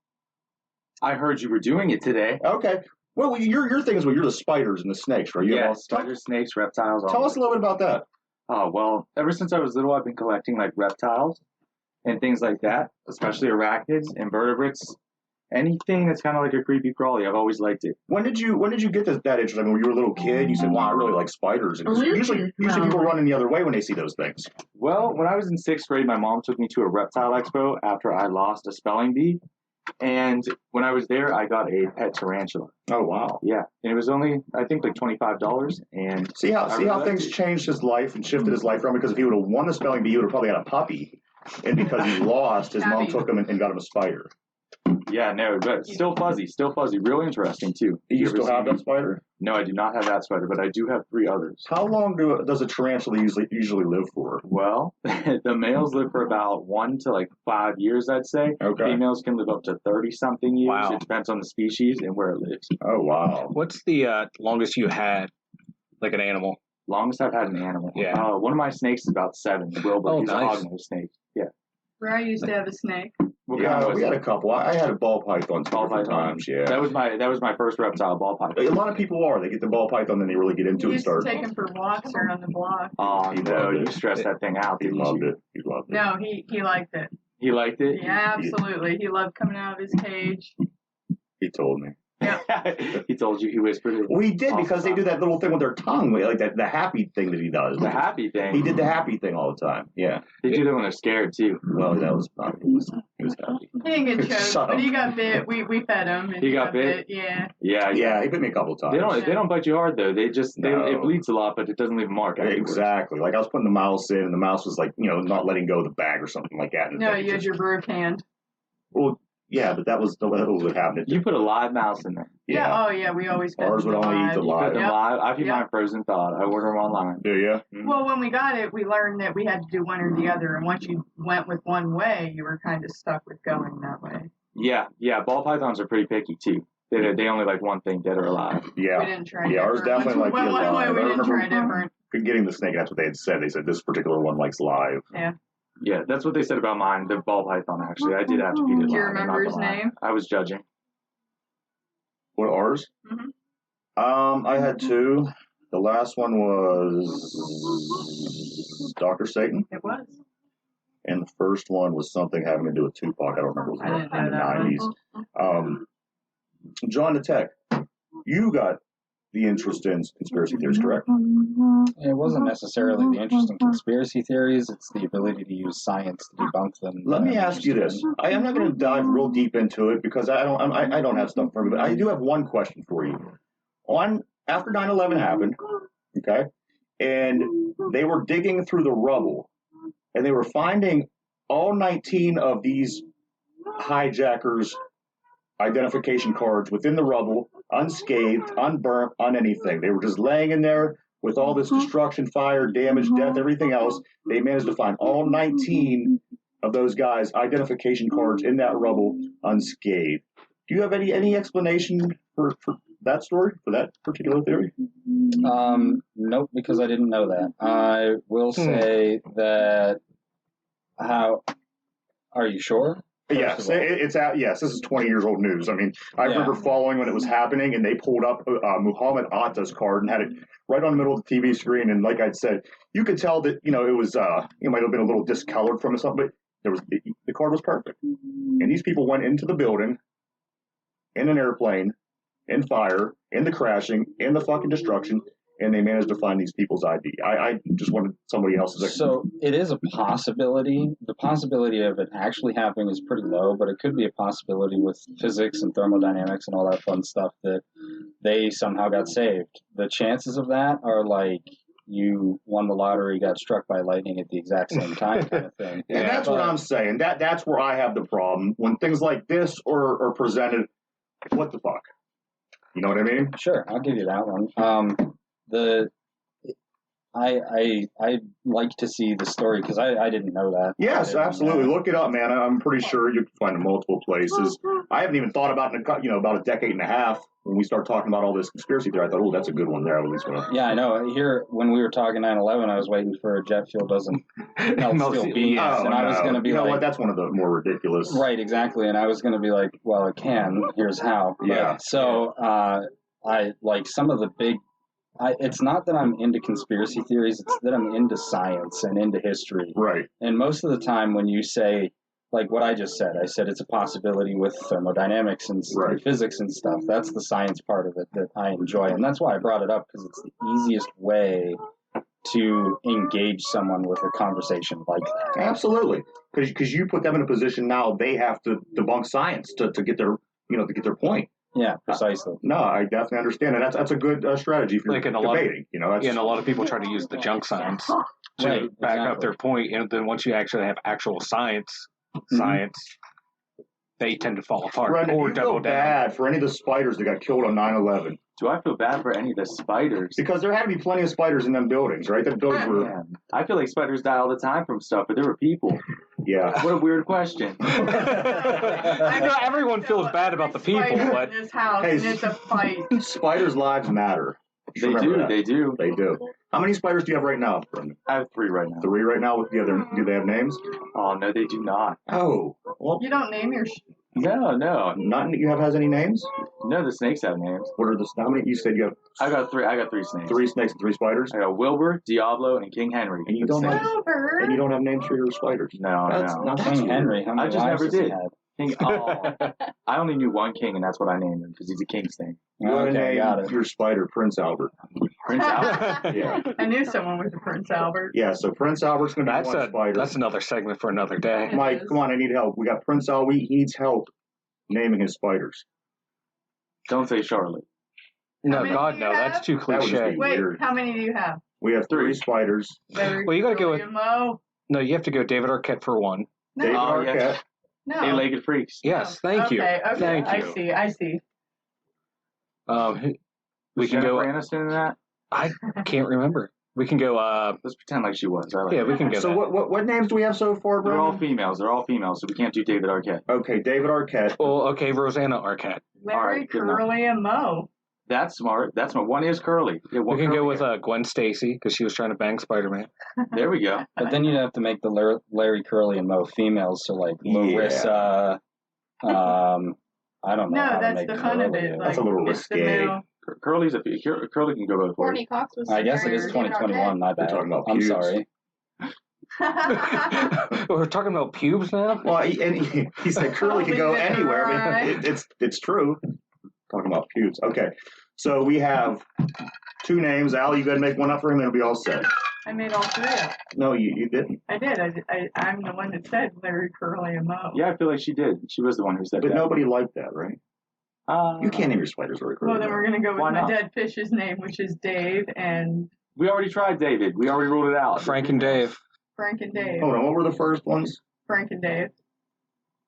I heard you were doing it today. Okay. Well, your thing is you're the spiders and the snakes, right? Yeah, spiders, snakes, reptiles. Tell us a little bit about that. Oh, well, ever since I was little, I've been collecting like reptiles and things like that, especially arachnids, invertebrates. Anything that's kind of like a creepy crawly, I've always liked it. When did you get that interest? I mean, when you were a little kid, you said, "Wow, I really like spiders." And usually people run in the other way when they see those things. Well, when I was in 6th grade, my mom took me to a reptile expo after I lost a spelling bee, and when I was there, I got a pet tarantula. Oh wow! Yeah, and it was only I think like $25. And see how things changed his life and shifted his life around. Because if he would have won the spelling bee, he would have probably had a puppy, and because he lost, his mom took him and got him a spider. Yeah, no, but still fuzzy, real interesting too. Do you still have that spider? No, I do not have that spider, but I do have 3 others. How long does a tarantula usually live for? Well, the males live for about 1 to like 5 years, I'd say. Okay. Females can live up to 30-something years. Wow. It depends on the species and where it lives. Oh, wow. What's the longest you had, like an animal? Longest I've had an animal. Yeah. One of my snakes is about 7. Wilbur, he's nice. a hognose snake. Yeah. Where I used to have a snake. What yeah, kind was we had a couple. I had a ball python times. Yeah. That was my first reptile, ball python. A lot of people are. They get the ball python, then they really get into it and start. He used to take him for walks around the block. Oh no, you stressed that thing out. He loved it. No, he liked it. He liked it? Yeah, absolutely. He loved coming out of his cage. He told me. Yeah. He told you, he whispered it. Well, he did because they do that little thing with their tongue, like that, the happy thing that he does. The happy thing? He did the happy thing all the time, yeah. They do that when they're scared, too. Well, that was probably, he was happy. He didn't get choked, but he got bit. We fed him. And he got bit? Yeah. Yeah, he bit me a couple of times. They don't bite you hard, though. It bleeds a lot, but it doesn't leave a mark. Exactly. Like I was putting the mouse in, and the mouse was like, not letting go of the bag or something like that. No, you had your broke hand. Well, yeah, but that was what happened. You put a live mouse in there. Yeah. Oh, yeah. We always fed ours would only eat the live. I feed mine frozen thawed. I order them online. Do you? Mm-hmm. Well, when we got it, we learned that we had to do one or the other, and once you went with one way, you were kind of stuck with going that way. Yeah. Ball pythons are pretty picky too. They only like one thing, dead or alive. Yeah. We didn't try. Yeah, ours definitely like one way. We didn't try different. Getting the snake, that's what they had said. They said this particular one likes live. Yeah. Yeah, that's what they said about mine, the ball python, actually. I did have to feed it live. Do you remember his name? I was judging. What, ours? Mm-hmm. I had 2. The last one was was Dr. Satan. It was. And the first one was something having to do with Tupac. I don't remember. It was I didn't know in the that 90s. John the Tech, you got the interest in conspiracy theories, correct? It wasn't necessarily the interest in conspiracy theories, it's the ability to use science to debunk them. Let me ask you this. I am not going to dive real deep into it because I don't have stuff for me, but I do have one question for you. After 9/11 happened, okay, and they were digging through the rubble, and they were finding all 19 of these hijackers' identification cards within the rubble, unscathed, unburnt, on anything. They were just laying in there with all this destruction, fire, damage, death, everything else. They managed to find all 19 of those guys' identification cards in that rubble unscathed. Do you have any explanation for that story, for that particular theory? Nope, because I didn't know that. I will say that are you sure? Yes, it's out. Yes, this is 20 years old news. I mean, I remember following when it was happening, and they pulled up Muhammad Atta's card and had it right on the middle of the TV screen. And like I'd said, you could tell that it was it might have been a little discolored from something, but the card was perfect. And these people went into the building in an airplane, in fire, in the crashing, in the fucking destruction, and they managed to find these people's ID. I just wanted somebody else's. So it is a possibility. The possibility of it actually happening is pretty low, but it could be a possibility with physics and thermodynamics and all that fun stuff that they somehow got saved. The chances of that are like you won the lottery, got struck by lightning at the exact same time kind of thing. And that's what I'm saying. That's where I have the problem. When things like this are presented, what the fuck? You know what I mean? Sure, I'll give you that one. I like to see the story because I didn't know that. Yes, absolutely. Look it up, man. I'm pretty sure you can find it in multiple places. I haven't even thought about it in about a decade and a half when we start talking about all this conspiracy theory. I thought, oh, that's a good one there. At least yeah, I know. Here, when we were talking 9/11, I was waiting for jet fuel doesn't melt steel beams, and I was going to be like, what? That's one of the more ridiculous. Right, exactly. And I was going to be like, well, it can. Here's how. Yeah. So I like some of the big. It's not that I'm into conspiracy theories, it's that I'm into science and into history. Right. And most of the time when you say, like what I just said, I said it's a possibility with thermodynamics and physics and stuff. That's the science part of it that I enjoy. And that's why I brought it up, because it's the easiest way to engage someone with a conversation like that. Absolutely. Because you put them in a position now they have to debunk science to get their point. Yeah, precisely. No, I definitely understand, and that's a good strategy for debating. And a lot of people try to use the junk science to back up their point, and then once you actually have actual science, they tend to fall apart or double down. Bad for any of the spiders that got killed on 9/11. Do I feel bad for any of the spiders? Because there had to be plenty of spiders in them buildings, right? The buildings were. Man, I feel like spiders die all the time from stuff, but there were people. Yeah. What a weird question. I know everyone feels bad about the people, but in this house, and it's a fight. Spiders' lives matter. They do. How many spiders do you have right now? I have 3 right now. 3 right now? Do they have names? Oh, no, they do not. Oh. Well, you don't name your... No. None that you have has any names? No, the snakes have names. What are how many? You said you have... I got 3 snakes. 3 snakes and 3 spiders? I got Wilbur, Diablo, and King Henry. And you don't have names for your spiders? No. Not King Henry. I just never did. I only knew one king, and that's what I named him, because he's a king snake. Okay, got it. Your spider, Prince Albert. Prince Albert? Yeah. I knew someone with a Prince Albert. Yeah, so Prince Albert's going to be one spider. That's another segment for another day. Mike, come on, I need help. We got Prince Albert. He needs help naming his spiders. Don't say Charlotte. No, God, no. That's too cliche. Wait, how many do you have? We have 3 spiders. Well, you got to go with... Mo. No, you have to go David Arquette for 1. No. David Arquette. Yes. No. 8-legged freaks. Yes, thank you. Okay, thank you. I see. We can go... Aniston in that? I can't remember. We can go... Let's pretend like she was. We can go. So what names do we have so far, bro? They're all females, so we can't do David Arquette. Okay, David Arquette. Well, okay, Rosanna Arquette. Larry, Curly, and Mo. That's smart. One is Curly. We can go with Gwen Stacy, because she was trying to bang Spider-Man. There we go. But then you'd have to make the Larry, Curly, and Mo females, so like Larissa, I don't know. No, that's the fun of it. That's a little risque. Curly can go both ways. Courtney Cox was. I guess it is 2021. My bad. We're talking about I'm pubes. sorry. We're talking about pubes now? Well, he said curly can go anywhere. I mean, it's true. Talking about pubes. Okay. So we have 2 names. Allie, you go ahead and make one up for him and it'll be all set. I made all 3 up. No, you didn't. I did. I'm the one that said Larry, Curly, and Moe. Yeah, I feel like she did. She was the one who said But that. nobody liked that, right? You can't name your spiders very Well, then we're going to go with Why my not? dead fish's name, which is Dave, and We already tried David. We already ruled it out. Frank and Dave. Frank and Dave. Hold on, what were the first ones? Frank and Dave.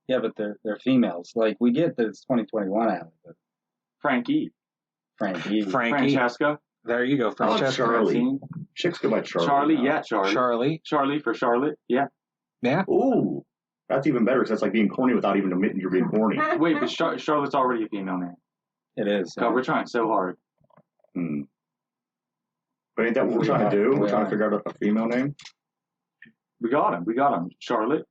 Yeah, but they're females. Like, we get that it's 2021, Allie, but Frankie. Frankie. Francesca. There you go, Oh, Francesca. Charlie. Chicks go by Charlie. Charlie, now. yeah, Charlie. Charlie for Charlotte, yeah. Yeah. Ooh, that's even better because that's like being corny without even admitting you're being corny. Wait, but Charlotte's already a female name. It is. God, we're trying so hard. Hmm. But ain't that what we're trying to do? We're trying to figure out a female name? We got him. Charlotte,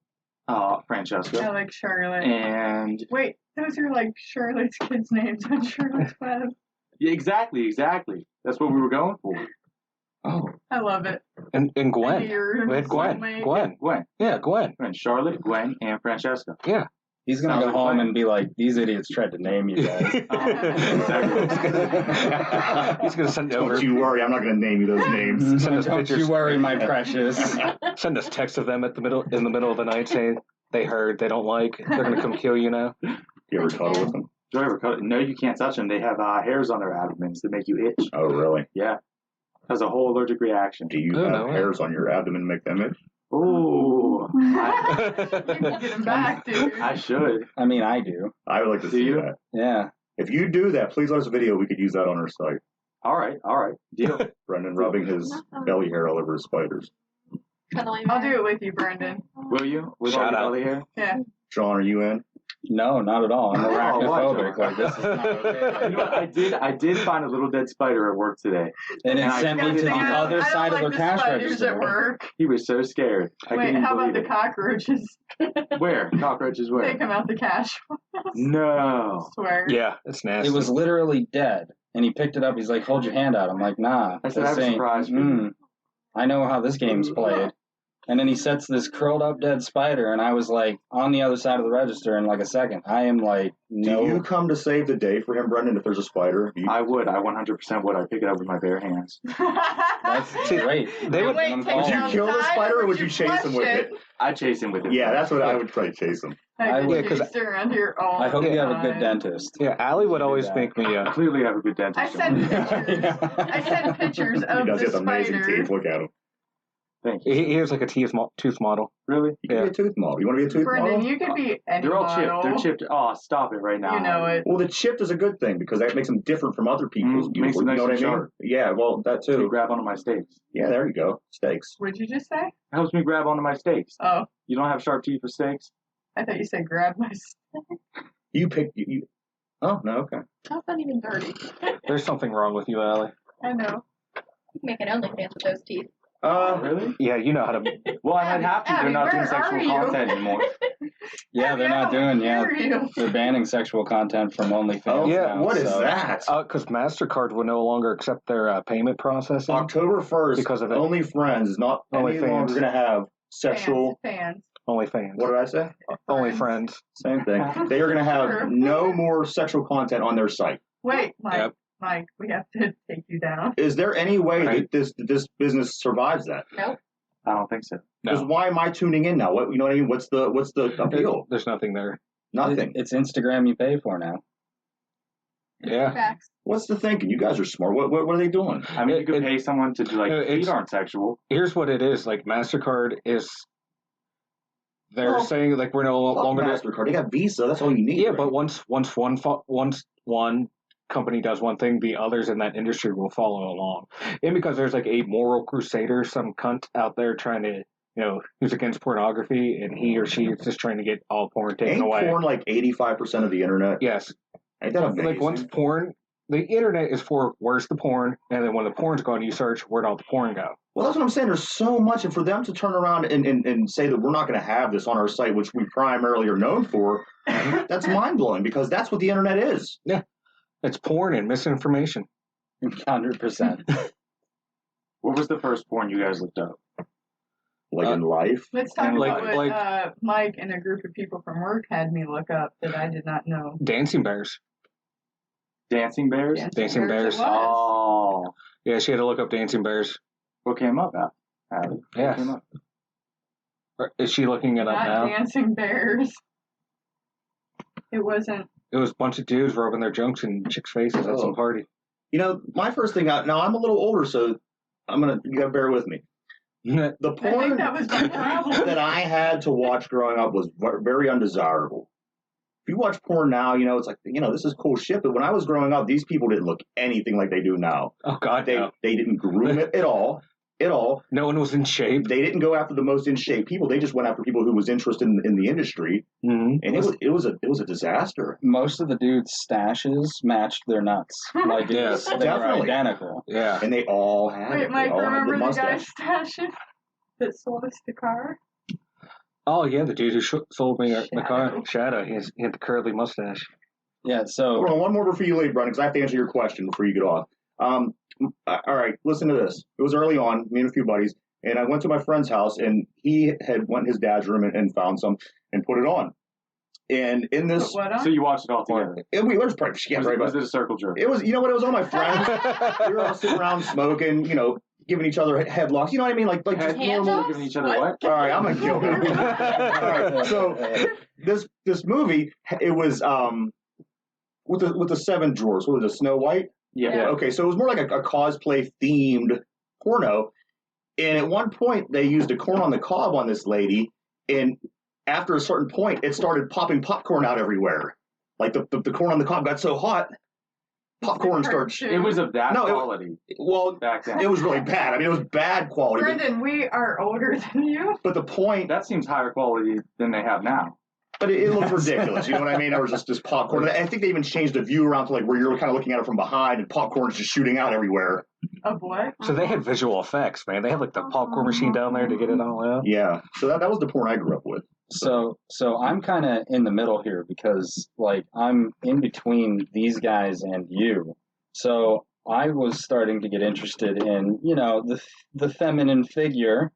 Francesca, I like Charlotte. and Wait, those are like Charlotte's kids' names on Charlotte's Web. yeah, exactly. That's what we were going for. Oh. I love it. And Gwen. Your We had Gwen. soulmate. Gwen. Yeah, Gwen. Charlotte, Gwen, and Francesca. Yeah. He's going to go home and be like, these idiots tried to name you guys. He's going to send over. Don't you worry, I'm not going to name you those names. Send us Don't pictures. you worry, my precious. Send us texts of them in the middle of the night saying they heard, they don't like, they're going to come kill you now. You ever cuddle with them? Do I ever cut it? No, you can't touch them. They have hairs on their abdomens that make you itch. Oh, really? Yeah. Has a whole allergic reaction. Do you Oh, have no way. hairs on your abdomen to make them itch? Ooh. You can get him back, dude. I should. I mean, I do. I would like to Do see you? that. Yeah. If you do that, please let us a video. We could use that on our site. All right. Deal. Brendan rubbing his belly hair all over his spiders. I'll do it with you, Brendan. Will you? With Shout all out. your belly hair? Yeah. Sean, are you in? No, not at all. I'm Oh, arachnophobic. why, Like, this is not okay. You know what? I did find a little dead spider at work today. And it And I sent me put to it the on- other I side don't of like their cash spiders register. at work. He was so scared. I Wait, couldn't how about the believe cockroaches? it. Where? Cockroaches They where? come out the cash. No. I swear. Yeah, it's nasty. It was literally dead. And he picked it up. He's like, hold your hand out. I'm like, nah. I said, I have a this ain't- surprise for you. I know how this game's played. And then he sets this curled up dead spider, and I was like on the other side of the register in like a second. I am like, no. Do you come to save the day for him, Brendan, if there's a spider? Do you... I would. I 100% would. I'd pick it up with my bare hands. That's great. They would- Wait, I'm take Would it you calling. kill the outside, spider or would you you chase him flush with it? I'd chase him with it. Yeah, that's what I would try to chase him. I I would- would chase around here all I hope the you have a good time. dentist. Yeah, Allie would always make me. I clearly have a good dentist. I sent Sean. pictures. I sent pictures He of does the have amazing spider. teeth. Look at him. Thank you. He has like a tooth model. Really? You can be a tooth model. You want to be a tooth Brendan, model? you could be any They're all model. chipped. They're chipped. Oh, stop it right now. You know it. Well, the chipped is a good thing because that makes them different from other people's. Makes them you nice know what I and mean? sharp. Yeah, well, that So you too. grab onto my steaks. Yeah, there you go. Steaks. What'd you just say? Helps me grab onto my steaks. Oh, You don't have sharp teeth for steaks? I thought you said grab my. You pick. You... Oh no, okay. That's not even dirty. There's something wrong with you, Allie. I know. Make an OnlyFans with those teeth. Really? Yeah, you know how to. Well, I'd have to. They're Abby, not doing where sexual are you? content anymore. Yeah, they're not doing. Yeah, Where are you? they're banning sexual content from OnlyFans. Oh, Yeah, now, what is so- that? Because MasterCard will no longer accept their payment processing. October 1st, Because of it. OnlyFriends is not any OnlyFans. longer going to have sexual. Fans. OnlyFans. What did I say? Only friends. Same thing. They are going to have no more sexual content on their site. Wait, Mike. Yep. Mike, we have to take you down. Is there any way Right. that this business survives that? I don't think so. Because No, why am I tuning in now? What you know what I mean? What's the appeal? there's nothing there. Nothing. It's Instagram you pay for now. Yeah. Facts. What's the thinking? You guys are smart. What are they doing? I mean, you could pay someone to do like No, feet it's- aren't sexual. Here's what it is. Like MasterCard is. They're Well, saying like we're no Fuck longer. MasterCard. They got Visa. That's all you need. Yeah, right? but once one company does one thing, the others in that industry will follow along. And because there's like a moral crusader, some cunt out there trying to, who's against pornography, and he or she is just trying to get all porn taken ain't away. porn like 85% of the internet? Yes, Ain't that amazing? like once porn, the internet is for where's the porn, and then when the porn's gone, you search where'd all the porn go. Well, that's what I'm saying. There's so much, and for them to turn around and say that we're not going to have this on our site, which we primarily are known for, that's mind blowing because that's what the internet is. It's porn and misinformation. 100%. What was the first porn you guys looked up? like in life. Let's talk And about like- what Mike and a group of people from work had me look up that I did not know. Dancing bears. Dancing bears? Dancing Bears. it was. Oh. Yeah, she had to look up dancing bears. What came up, Allie? Yeah. What came up? Is she looking it up Not now? dancing bears. It wasn't. It was a bunch of dudes rubbing their junks in chicks' faces at some party. You know, my first thing out. Now I'm a little older, so you gotta bear with me. The I think porn that was my problem. that I had to watch growing up was very undesirable. If you watch porn now, you know, it's like, you know, this is cool shit. But when I was growing up, these people didn't look anything like they do now. Oh, God, no. They didn't groom it at all. No one was in shape. They didn't go after the most in shape people. They just went after people who was interested in the industry, Mm-hmm. and it was a disaster. Most of the dudes' stashes matched their nuts. Like, Yes, they were definitely. identical. Yeah. And they all had Wait, it. Mike, They all had remember the guy mustache. stashing that sold us the car? Oh, yeah, the dude who sold me the car. Shadow. Shadow. He had the curly mustache. Yeah, so Hold on, one more before you leave, Brent, because I have to answer your question before you get off. All right, listen to this. It was early on, me and a few buddies, and I went to my friend's house, and he had went in his dad's room and found some and put it on. And in this, Put what on? So you watched it all together? we was probably Was it a circle jerk? It was, you know what? It was all my friends. We were all sitting around smoking, you know, giving each other headlocks. You know what I mean? Like just Normal normal. giving each other what? All right, I'm gonna kill him. All right, so this movie, it was with the 7 drawers. What was it, Snow White? Yeah. Okay, so it was more like a cosplay themed porno. And at one point, they used a corn on the cob on this lady, and after a certain point, it started popping popcorn out everywhere. Like the corn on the cob got so hot, popcorn started. It was of that No, quality Well, back then. it was really bad. I mean, it was bad quality. Brendan, we are older than you. But the point, That seems higher quality than they have now. but it looked ridiculous. You know what I mean? There was just popcorn. And I think they even changed the view around to like where you're kind of looking at it from behind, and popcorn's just shooting out everywhere. Of what? So they had visual effects, man. They had like the popcorn machine down there to get it all out. Yeah. So that was the porn I grew up with. So I'm kind of in the middle here because like I'm in between these guys and you. So I was starting to get interested in, you know, the feminine figure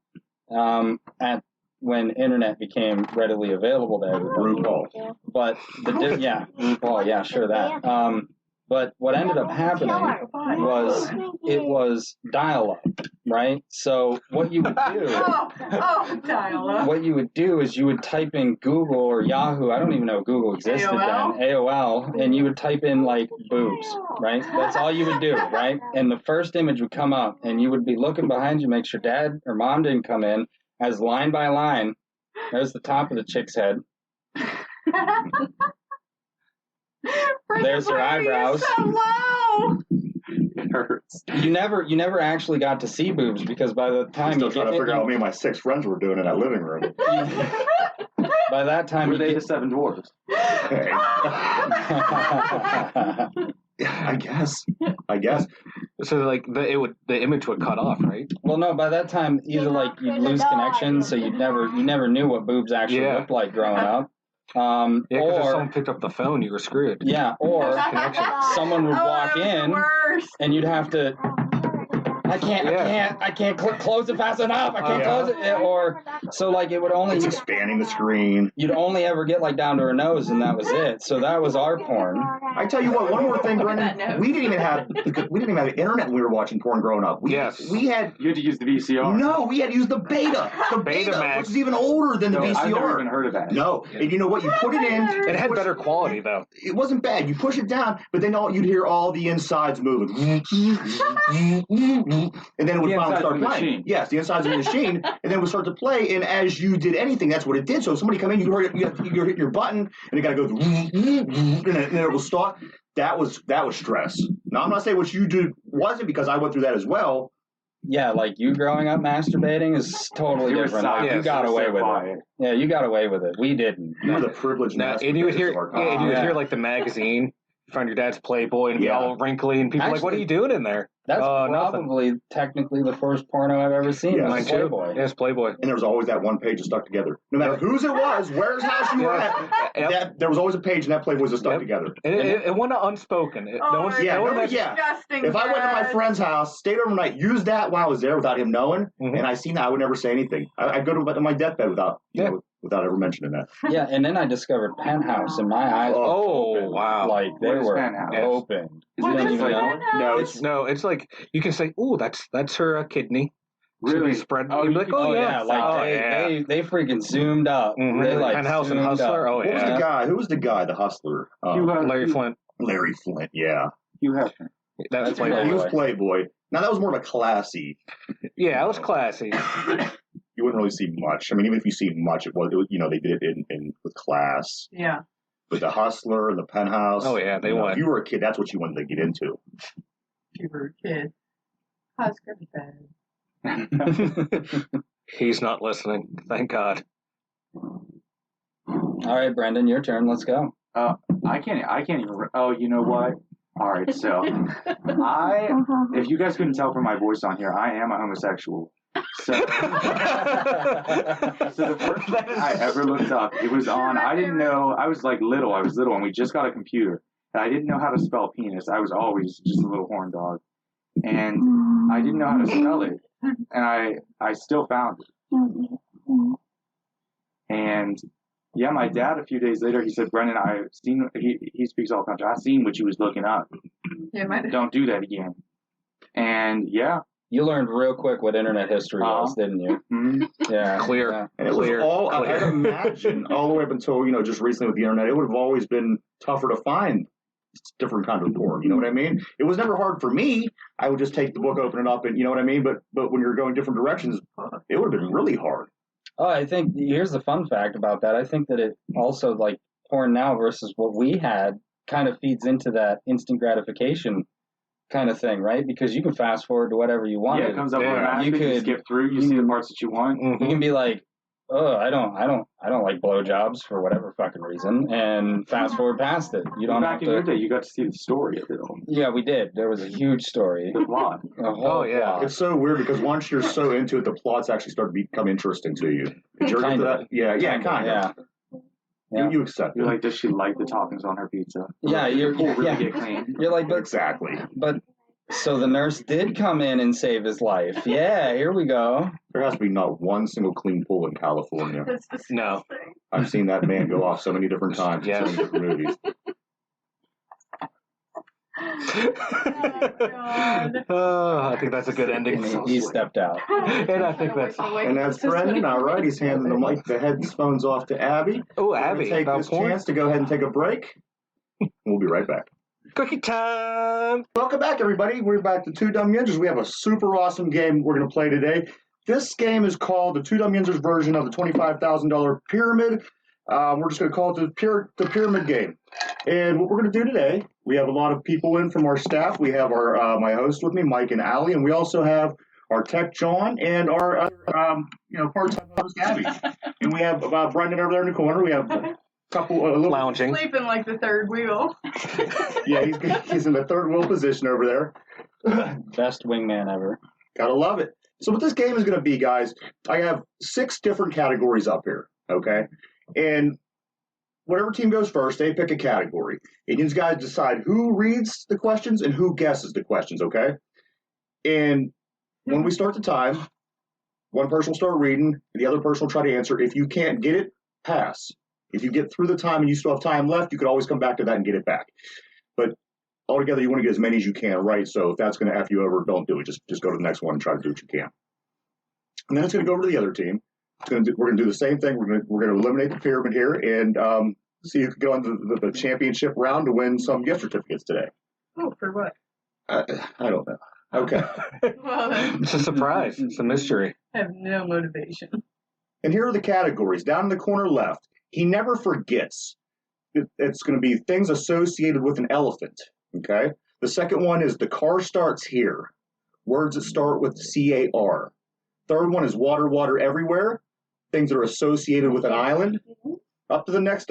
at when internet became readily available to everybody. RuPaul. But RuPaul, yeah, sure that. But what ended up happening was it was dial-up, right? So what you would do, dial-up. what you would do is you would type in Google or Yahoo. I don't even know if Google existed AOL? then. AOL, and you would type in like boobs, right? That's all you would do, right? And the first image would come up, and you would be looking behind you, make sure dad or mom didn't come in, as line by line. There's the top of the chick's head. There's her eyebrows. So low. It hurts. You never actually got to see boobs because by the I'm time still you trying to figure out what me and my 6 friends were doing in that living room. by that time Were you they get, the 7 dwarves? Hey. I guess. So like the image would cut off, right? well, no, by that time either like you'd lose connection, so you never knew what boobs actually Yeah. looked like growing up. Yeah, because if Or someone picked up the phone, you were screwed. yeah, or Connection. someone would walk that was the in worst. and you'd have to. I can't close it fast enough. I can't Yeah. close it. Or so like it would only It's expanding the screen. you'd only ever get like down to her nose, and that was it. So that was our porn. I tell you what, one more thing, That Brendan. knows. We didn't even have internet when we were watching porn growing up. We had You had to use the VCR. no, we had to use the Beta. The Beta, Betamax. which is even older than the No, VCR. I've never even heard of that. No, and you know what? You put it in. It had push- better quality though. It wasn't bad. You push it down, but then you'd hear all the insides moving, and then it would The finally insides start of the playing. machine. Yes, the insides of the machine, and then it would start to play. And as you did anything, that's what it did. So if somebody come in, you're hitting your button, and it got to go, and then it will start. That was stress. Now I'm not saying what you did wasn't, because I went through that as well. Yeah, like you growing up masturbating is totally You were different. silent. You got You were away so with quiet. it. Yeah, you got away with it. We didn't. You were the privileged. Now, and you would hear, masturbators of our yeah, and you would Yeah. hear like the magazine. You find your dad's Playboy and be Yeah. all wrinkly, and people are like, "What are you doing in there?" That's Nothing. probably technically the first porno I've ever seen. Yeah, was Mine too. Playboy. Yes, Playboy. And there was always that one page that stuck together. No matter whose it was, where's house you were at, Yep. there was always a page and that page was stuck together. And it went unspoken. Oh, yeah, disgusting. If I went to my friend's house, stayed overnight, used that while I was there without him knowing, Mhm. and I seen that, I would never say anything. I'd go to my deathbed without ever mentioning that. Yeah, and then I discovered Penthouse, and my eyes Oh, wow. like they What is were Penthouse? open. Is You it don't just even like- know. No, It's like you can say, "Oh, that's her kidney." Really? Spread. Oh, You'd be you like, can- "Oh, yeah, like oh, yeah." they freaking zoomed up. Mhm. They like Penthouse and zoomed Hustler. up. Oh, What was yeah. the guy? Who was the guy? The hustler? Larry Flint. Larry Flint. Yeah, You have to. That's Playboy. he Playboy. was Playboy. Now that was more of a classy. Yeah, it was classy. You wouldn't really see much. I mean, even if you see much, it was they did it in with class. Yeah. With the hustler and the penthouse. Oh, yeah, they you know, went. If you were a kid, that's what you wanted to get into. If you were a kid. Oscar bed. He's not listening. Thank God. All right, Brendan, your turn. Let's go. I can't even. Oh, you know what? All right, so if you guys couldn't tell from my voice on here, I am a homosexual. So, so the first thing I ever looked up, it was on. I didn't know. I was little, and we just got a computer, and I didn't know how to spell penis. I was always just a little horn dog, and I didn't know how to spell it, and I still found it, and. Yeah, my dad, a few days later, he said, Brendan, I've seen, he speaks all country. I've seen what you was looking up. Yeah, my Don't do that again. And yeah. You learned real quick what internet history was, didn't you? Mm-hmm. Yeah. Clear. Yeah. And it Clear, was all, clear. I'd imagine, all the way up until, just recently with the internet, it would have always been tougher to find different kind of porn. You know what I mean? It was never hard for me. I would just take the book, open it up, and you know what I mean? But when you're going different directions, it would have been really hard. Oh, I think here's the fun fact about that. I think that it also, like, porn now versus what we had kind of feeds into that instant gratification kind of thing, right? Because you can fast forward to whatever you want. Yeah, it comes up Yeah. automatically. You You could- skip through. You see the parts that you want. You can be like, oh, I don't like blowjobs for whatever fucking reason, and fast forward past it. You don't have Back in your to. day, you got to see the story of it all. Yeah, we did. There was a huge story. The plot. A whole Oh, yeah. plot. It's so weird because once you're so into it, the plots actually start to become interesting to you. Did you ever get Kind to of. that? Yeah, kind of. Yeah. You accept You're it. like, does she like the toppings on her pizza? Yeah, Does the you're- pool really yeah. get clean? You're like, Exactly. but so the nurse did come in and save his life. Yeah, here we go. There has to be not one single clean pool in California. That's disgusting. No. I've seen that man go off so many different times in so many Yes. different movies. I think that's a good ending. And he stepped out. And I think that's. And that's Brendan. All right, he's handing the headphones off to Abby. Oh, We're Abby. gonna take About this porn? chance to go ahead and take a break. We'll be right back. Cookie time. Welcome back, everybody. We're back to Two Dum Yinzers. We have a super awesome game we're going to play today. This game is called the Two Dum Yinzers version of the $25,000 pyramid. We're just going to call it the pyramid game. And what we're going to do today, we have a lot of people in from our staff. We have our my host with me, Mike and Allie, and we also have our tech, John, and our other, part-time host, Abby. And we have Brendan over there in the corner. We have a couple, a little Lounging. Sleeping like the third wheel. Yeah, he's in the third wheel position over there. Best wingman ever. Gotta love it. So what this game is going to be, guys, I have 6 different categories up here, okay? And whatever team goes first, they pick a category. And you guys decide who reads the questions and who guesses the questions, okay? And when we start the time, one person will start reading, and the other person will try to answer. If you can't get it, pass. If you get through the time and you still have time left, you could always come back to that and get it back. But altogether, you want to get as many as you can, right? So if that's going to F you over, don't do it. Just go to the next one and try to do what you can. And then it's going to go over to the other team. We're going to do the same thing. We're going to eliminate the pyramid here and see who can go into the championship round to win some gift certificates today. Oh, for what? I don't know. Okay. Well, then, It's a surprise. It's a mystery. I have no motivation. And here are the categories. Down in the corner left, he never forgets. It's going to be things associated with an elephant. Okay. The second one is the car starts here. Words that start with C-A-R. Third one is water, water everywhere. Things that are associated with an island. Up to the next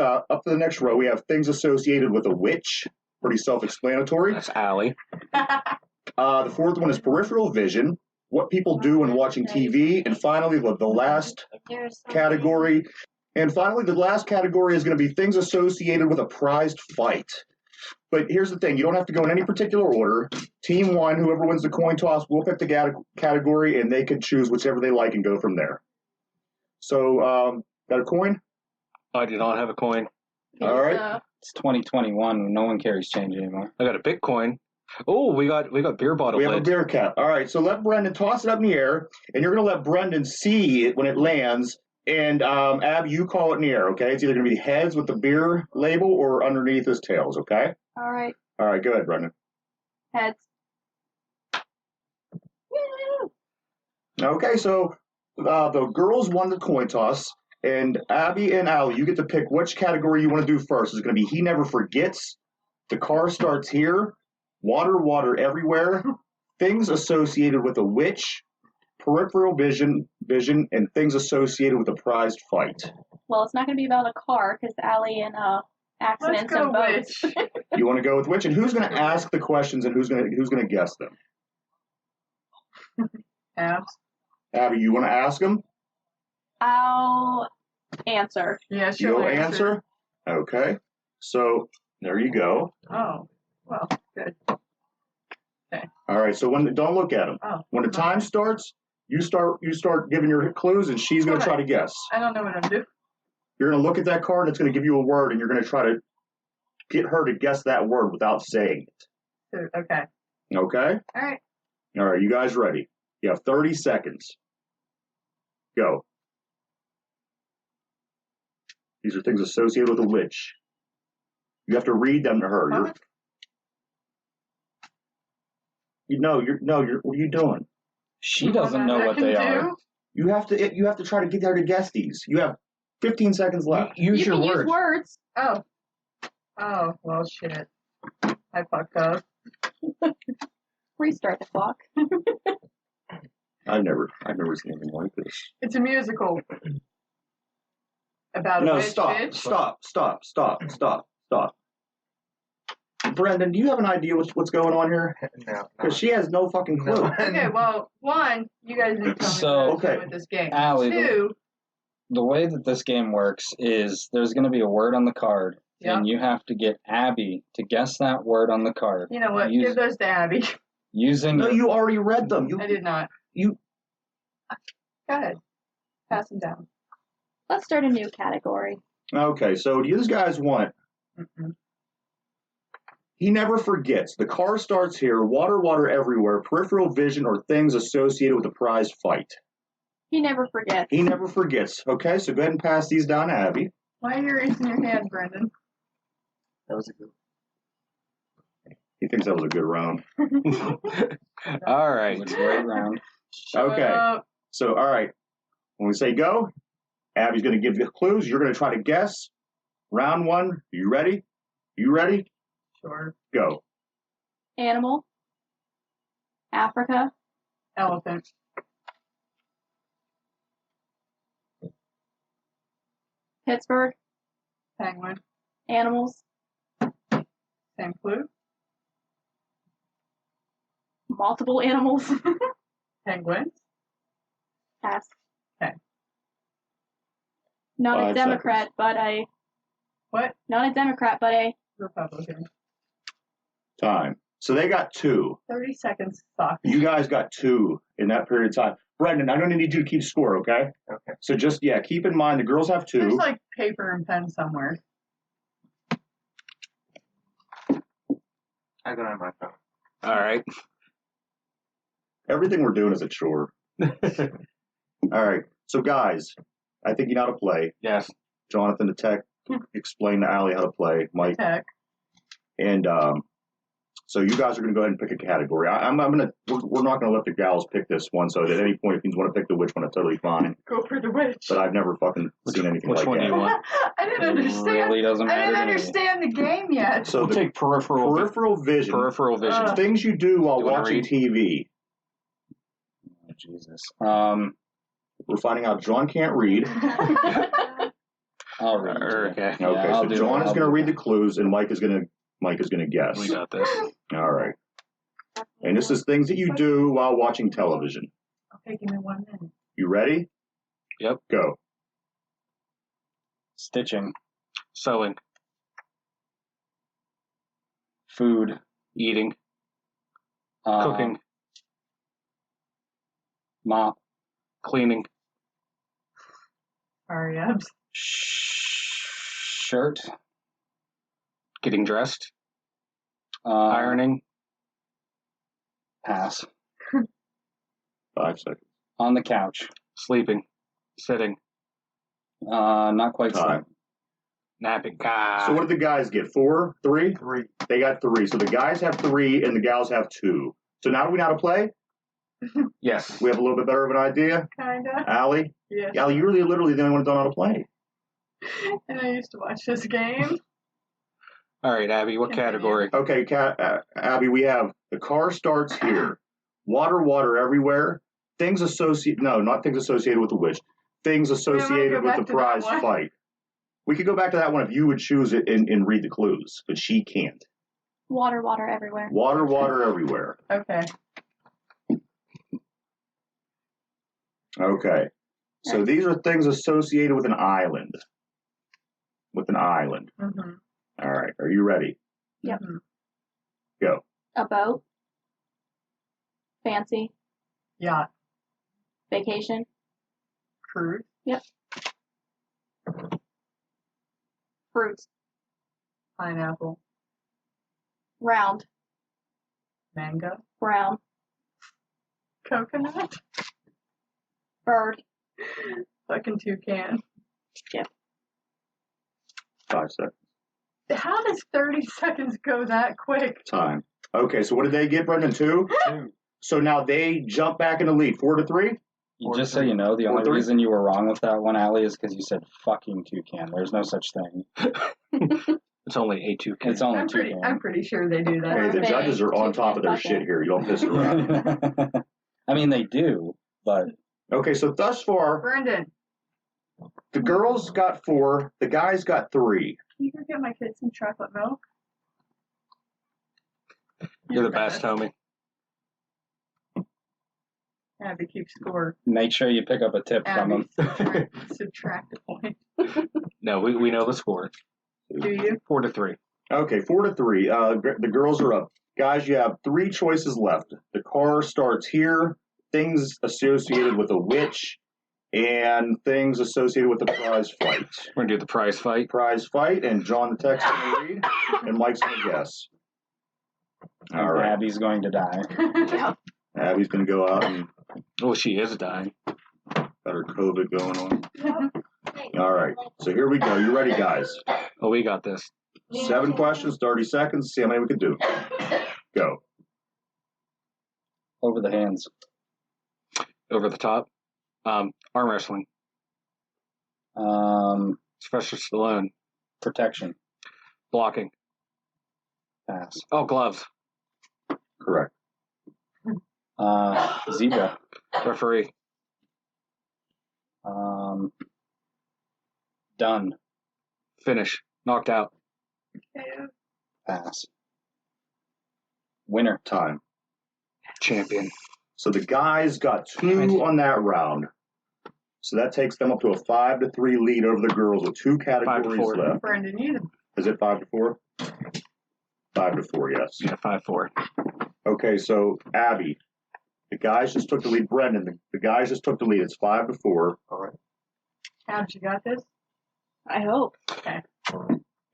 row, we have things associated with a witch. Pretty self-explanatory. That's Allie. The fourth one is peripheral vision, what people do when watching TV, and finally the last category. And finally, the last category is going to be things associated with a prized fight. But here's the thing, you don't have to go in any particular order. Team 1, whoever wins the coin toss, will pick the category, and they can choose whichever they like and go from there. So, got a coin? I do not have a coin. All right. It's 2021. No one carries change anymore. I got a Bitcoin. Oh, we got beer bottle We have a lids. beer cap. All right, so let Brendan toss it up in the air, and you're going to let Brendan see it when it lands. And Abby, you call it in the air, okay? It's either going to be heads with the beer label or underneath his tails, okay? All right. All right, go ahead, Brendan. Heads. Okay, so the girls won the coin toss, and Abby and Allie, you get to pick which category you want to do first. It's going to be He Never Forgets, The Car Starts Here, Water Everywhere, Things Associated with a Witch, Peripheral Vision, and Things Associated with a Prized Fight. Well, it's not going to be about a car because Allie and accidents and boats. You want to go with which? And who's going to ask the questions and who's going to guess them? Abs. Abby, you want to ask them? I'll answer. Yeah, sure. You'll answer? Okay. So, there you go. Oh, well, good. All right, so don't look at them. Oh, when the time starts, you start giving your clues, and she's going to try to guess. I don't know what I'm doing. You're going to look at that card, and it's going to give you a word, and you're going to try to get her to guess that word without saying it. Okay. Okay? All right. All right, you guys ready? You have 30 seconds. Go. These are things associated with a witch. You have to read them to her. What? What are you doing? She doesn't know what they are. You have to try to get her to guess these. You have 15 seconds left. Use You your can words. use words. Oh, well, shit. I fucked up. Restart the clock. I've never seen anything like this. It's a musical. About a No, witch, stop. Brendan, do you have an idea what's going on here? No. Because she has no fucking clue. No. Okay, well, one, you guys need to tell me So, what to do with this game. Allie, Two, the way that this game works is there's going to be a word on the card, and you have to get Abby to guess that word on the card. you know what? Give those to Abby. Using No, you already read them. I did not. You. Go ahead. Pass them down. Let's start a new category. Okay, so do you guys want? Mm-mm. He Never Forgets. The Car Starts Here. Water Everywhere. Peripheral Vision or Things Associated with a Prize Fight. He never forgets. He Never Forgets. Okay, so go ahead and pass these down to Abby. Why are you raising your hand, Brendan? That was a good. He thinks that was a good round. All it right. was a great round. Okay. So, all right. When we say go, Abby's going to give you clues. You're going to try to guess. Round one. Are you ready? You ready? Sure. Go. Animal. Africa. Elephant. Pittsburgh. Penguin. Animals. Same clue. Multiple animals. Penguins. Pass. Okay. Not 5 a Democrat, but a... What? Not a Democrat, but a... Republican. Time. So they got 2. 30 seconds suck. You guys got 2 in that period of time. Brendan, I don't need you to keep score, okay? Okay. So just, keep in mind the girls have 2. There's like paper and pen somewhere. I don't have my phone. All right. Everything we're doing is a chore. All right. So, guys, I think you know how to play. Yes. Jonathan, the tech, explain to Allie how to play. Mike. Heck. And so you guys are going to go ahead and pick a category. We're not going to let the gals pick this one. So at any point, if you want to pick the witch one, it's totally fine. Go for the witch. But I've never fucking seen anything Which like one that. do you want? I didn't It understand. really doesn't I matter didn't to me. understand the game yet. So We'll the take peripheral vision. Peripheral vision. Things you do while You wanna watching read? TV. Oh, Jesus. We're finding out John can't read. I'll read it. Okay. Okay, Yeah, I'll so do John that. is going to read the clues, and Mike is going to guess. We got this. All right. And this is things that you do while watching television. Okay, give me 1 minute. You ready? Yep. Go. Stitching. Sewing. Food. Eating. Uh, Cooking. Mop. Cleaning. Hurry-ups. Shirt. Getting dressed. Ironing. Ironing. Pass. 5 seconds. On the couch. Sleeping. Sitting. Not quite Time. so. Napping. So what did the guys get? 4? 3? 3. They got 3. So the guys have 3 and the gals have 2. So now do we know how to play? Yes. We have a little bit better of an idea. Kinda. Allie? Yes. Allie, you're literally the only one that don't know how to play. And I used to watch this game. All right, Abby, what category? Okay, Abby, we have the car starts here. Water everywhere. Things associated, no, not things associated with the witch. Things associated with the prize fight. We could go back to that one if you would choose it and read the clues, but she can't. Water everywhere. Water everywhere. Okay. Okay. So these are things associated with an island. Mm-hmm. All right. Are you ready? Yep. Mm-hmm. Go. A boat. Fancy. Yacht. Vacation. Cruise. Yep. Fruits. Pineapple. Round. Mango. Brown. Coconut. Bird. Fucking toucan. 5 seconds. How does 30 seconds go that quick? Time. Okay. So what did they get, Brendan? 2? 2. So now they jump back in the lead. 4-3? Just so you know, the only 4-3? reason you were wrong with that one, Allie, is because you said fucking toucan. There's no such thing. It's only a toucan. It's only I'm pretty sure they do that. Hey, the They judges are on top of their toucan shit here. You don't piss around. I mean, they do, but Okay. So thus far, Brendan, the girls got 4. The guys got 3. can you go get my kids some chocolate milk? You're the best, homie. Abby keeps score. make sure you pick up a tip from Abby, them. subtract a point. No, we know the score. Do you? 4-3. Okay, 4-3. The girls are up. Guys, you have 3 choices left. The car starts here. Things associated with a witch, and things associated with the prize fight. We're gonna do the prize fight. Prize fight, and John the Tech's going to read, and Mike's going to guess. All right. Abby's going to die. Yep. Abby's going to go out and Oh, she is dying. got her COVID going on. All right. So here we go. You ready, guys? Oh, we got this. 7 questions, 30 seconds. See how many we can do. Go. Over the hands. Over the top. Arm wrestling. Sylvester Stallone. Protection. Blocking. Pass. Oh, gloves. Correct. Zebra. Referee. Done. Finish. Knocked out. Pass. Winner. Time. Champion. So the guys got 2 on that round. So that takes them up to a 5-3 lead over the girls with 2 categories 5-4. left. Brendan, you Is it 5-4? 5-4, yes. Yeah, 5-4. Okay, so Abby, the guys just took the lead. Brendan, the guys just took the lead. It's 5-4. All right. Abs, you got this? I hope. Okay.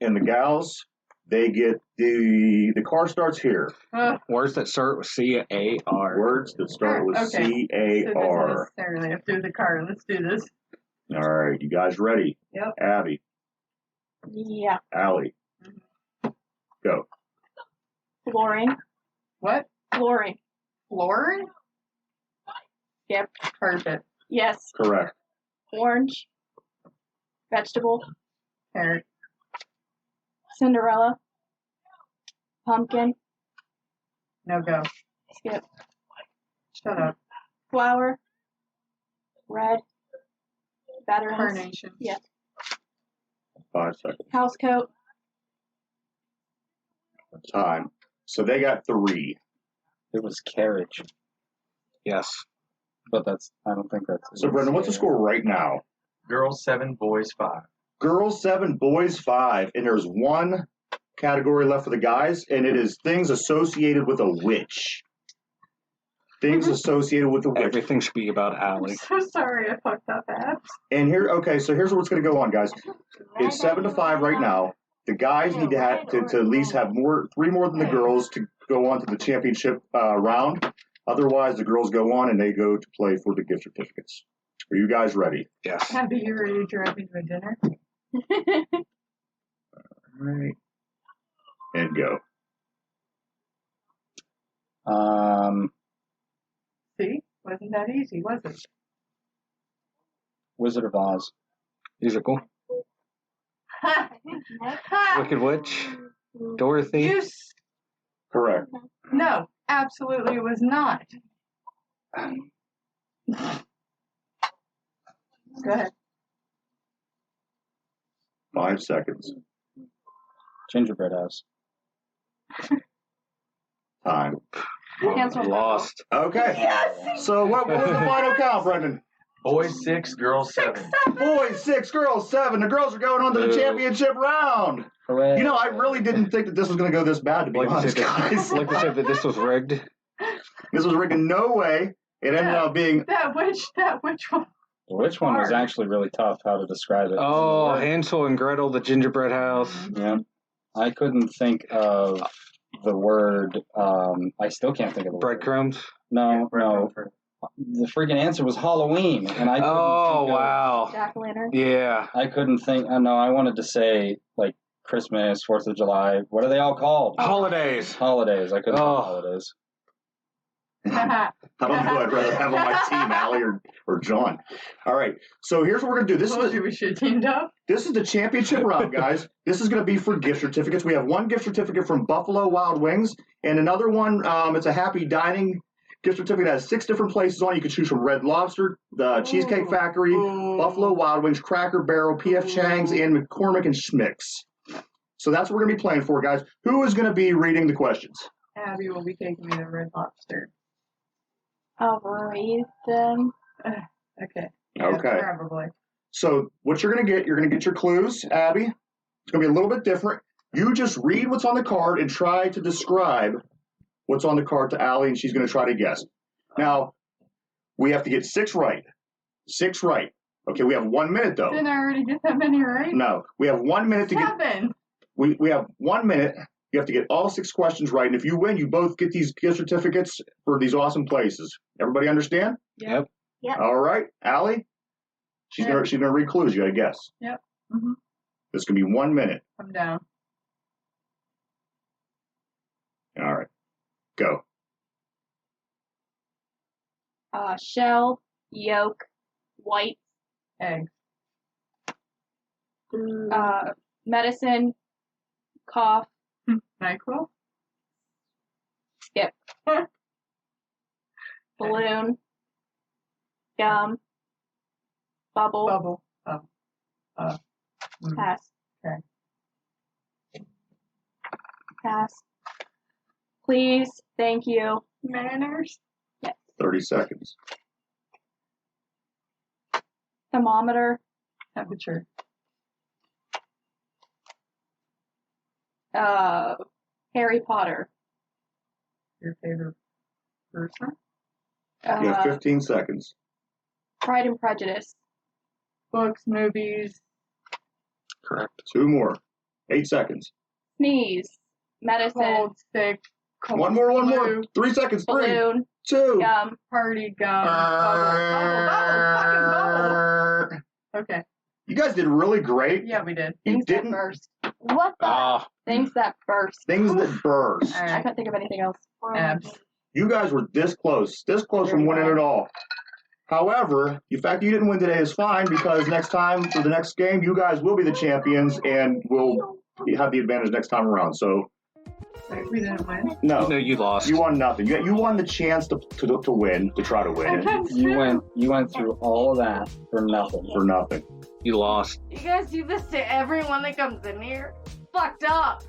And the gals, they get the car starts here. Words that start with C-A-R. Words that start with Okay. So it doesn't C-A-R. necessarily have to do with the car. Let's do this. All right, you guys ready? Yep. Abby, Yeah. Allie, go. Flooring. What? Flooring. Flooring? Yep. Carpet. Yes. Correct. Orange. Vegetable. Carrot. Cinderella. Pumpkin. No go. Skip. Shut up. Flower. Red. Veterans. Carnation. Yes. 5 seconds. Housecoat. Time. So they got 3. It was carriage. Yes. But I don't think that's... So, Brendan, what's the score right now? Girls 7, boys 5. Girls 7, boys 5, and there's one category left for the guys, and it is things associated with a witch. Things associated with a witch. Everything should be about Allie. I'm so sorry I fucked up, Abs. And so here's what's going to go on, guys. It's 7-5 right now. The guys need to have to at least have 3 more than the girls to go on to the championship round. Otherwise, the girls go on and they go to play for the gift certificates. Are you guys ready? Yes. Abby, you ready to drive me to a dinner? All right. And go. See? Wasn't that easy, was it? Wizard of Oz. Musical. Wicked Witch. Dorothy. Correct. No, absolutely it was not. Go ahead. 5 seconds. Gingerbread House. Time. Lost. Okay. Yes! So what was the final count, Brendan? Boys 6, girls 7. Boys 6, girls 7. The girls are going on to the championship round. Hooray. You know, I really didn't think that this was going to go this bad, to be honest, guys. Like to say that this was rigged. This was rigged in no way. It ended up being... That witch one. Which one was actually really tough, how to describe it? Oh, Hansel and Gretel, the gingerbread house. Yeah. I couldn't think of the word, I still can't think of the word. Breadcrumbs. No. The freaking answer was Halloween, and I couldn't think wow. Jack-o'-lantern. Yeah. I couldn't think, no, I wanted to say, like, Christmas, 4th of July, what are they all called? Holidays. Holidays, I couldn't think of holidays. I don't know who I'd rather have on my team, Allie or John. All right, so here's what we're going to do. We should have teamed up. This is the championship round, guys. This is going to be for gift certificates. We have one gift certificate from Buffalo Wild Wings, and another one, it's a Happy Dining gift certificate that has 6 different places on it. You can choose from Red Lobster, the Cheesecake Factory, Buffalo Wild Wings, Cracker Barrel, P.F. Chang's, and McCormick and Schmick's. So that's what we're going to be playing for, guys. Who is going to be reading the questions? Abby will be taking me to Red Lobster. I'll read them. Okay. Okay. Probably. So what you're going to get your clues, Abby. It's going to be a little bit different. You just read what's on the card and try to describe what's on the card to Allie, and she's going to try to guess. Now, we have to get 6 right. 6 right. Okay, we have 1 minute, though. Didn't I already get that many right? No, we have 1 minute to 7. We have 1 minute. You have to get all 6 questions right, and if you win, you both get these gift certificates for these awesome places. Everybody understand? Yep. Yep. All right, Allie. She's gonna read clues. You gotta guess. Yep. Mm-hmm. This can be 1 minute. I'm down. All right, go. Shell, yolk, white, Egg. medicine, cough, NyQuil. skip, balloon, gum, bubble, pass. Okay. Pass. Please, thank you. Manners. 30 seconds. Thermometer, Temperature. Harry Potter. Your favorite person? You have 15 seconds. Pride and Prejudice. Books, movies. Correct. 2 more. 8 seconds. Sneeze. Medicine. Cold, sick. Cold, 1 more. flu, 3 seconds. 3, Balloon. 2. Gum. Party, gum. Bubble. Okay. You guys did really great. Yeah, we did. You Things that didn't. burst. What the? Things that burst. Things that burst. All I right. couldn't think of anything else. Abs. You guys were this close from winning it all. However, the fact that you didn't win today is fine because next time for the next game, you guys will be the champions and will have the advantage next time around. So, Wait, we didn't win? no, No, you lost. you won nothing. You won the chance to win, to try to win You went through all of that for nothing. for nothing. You lost. You guys do this to everyone that comes in here? Fucked up.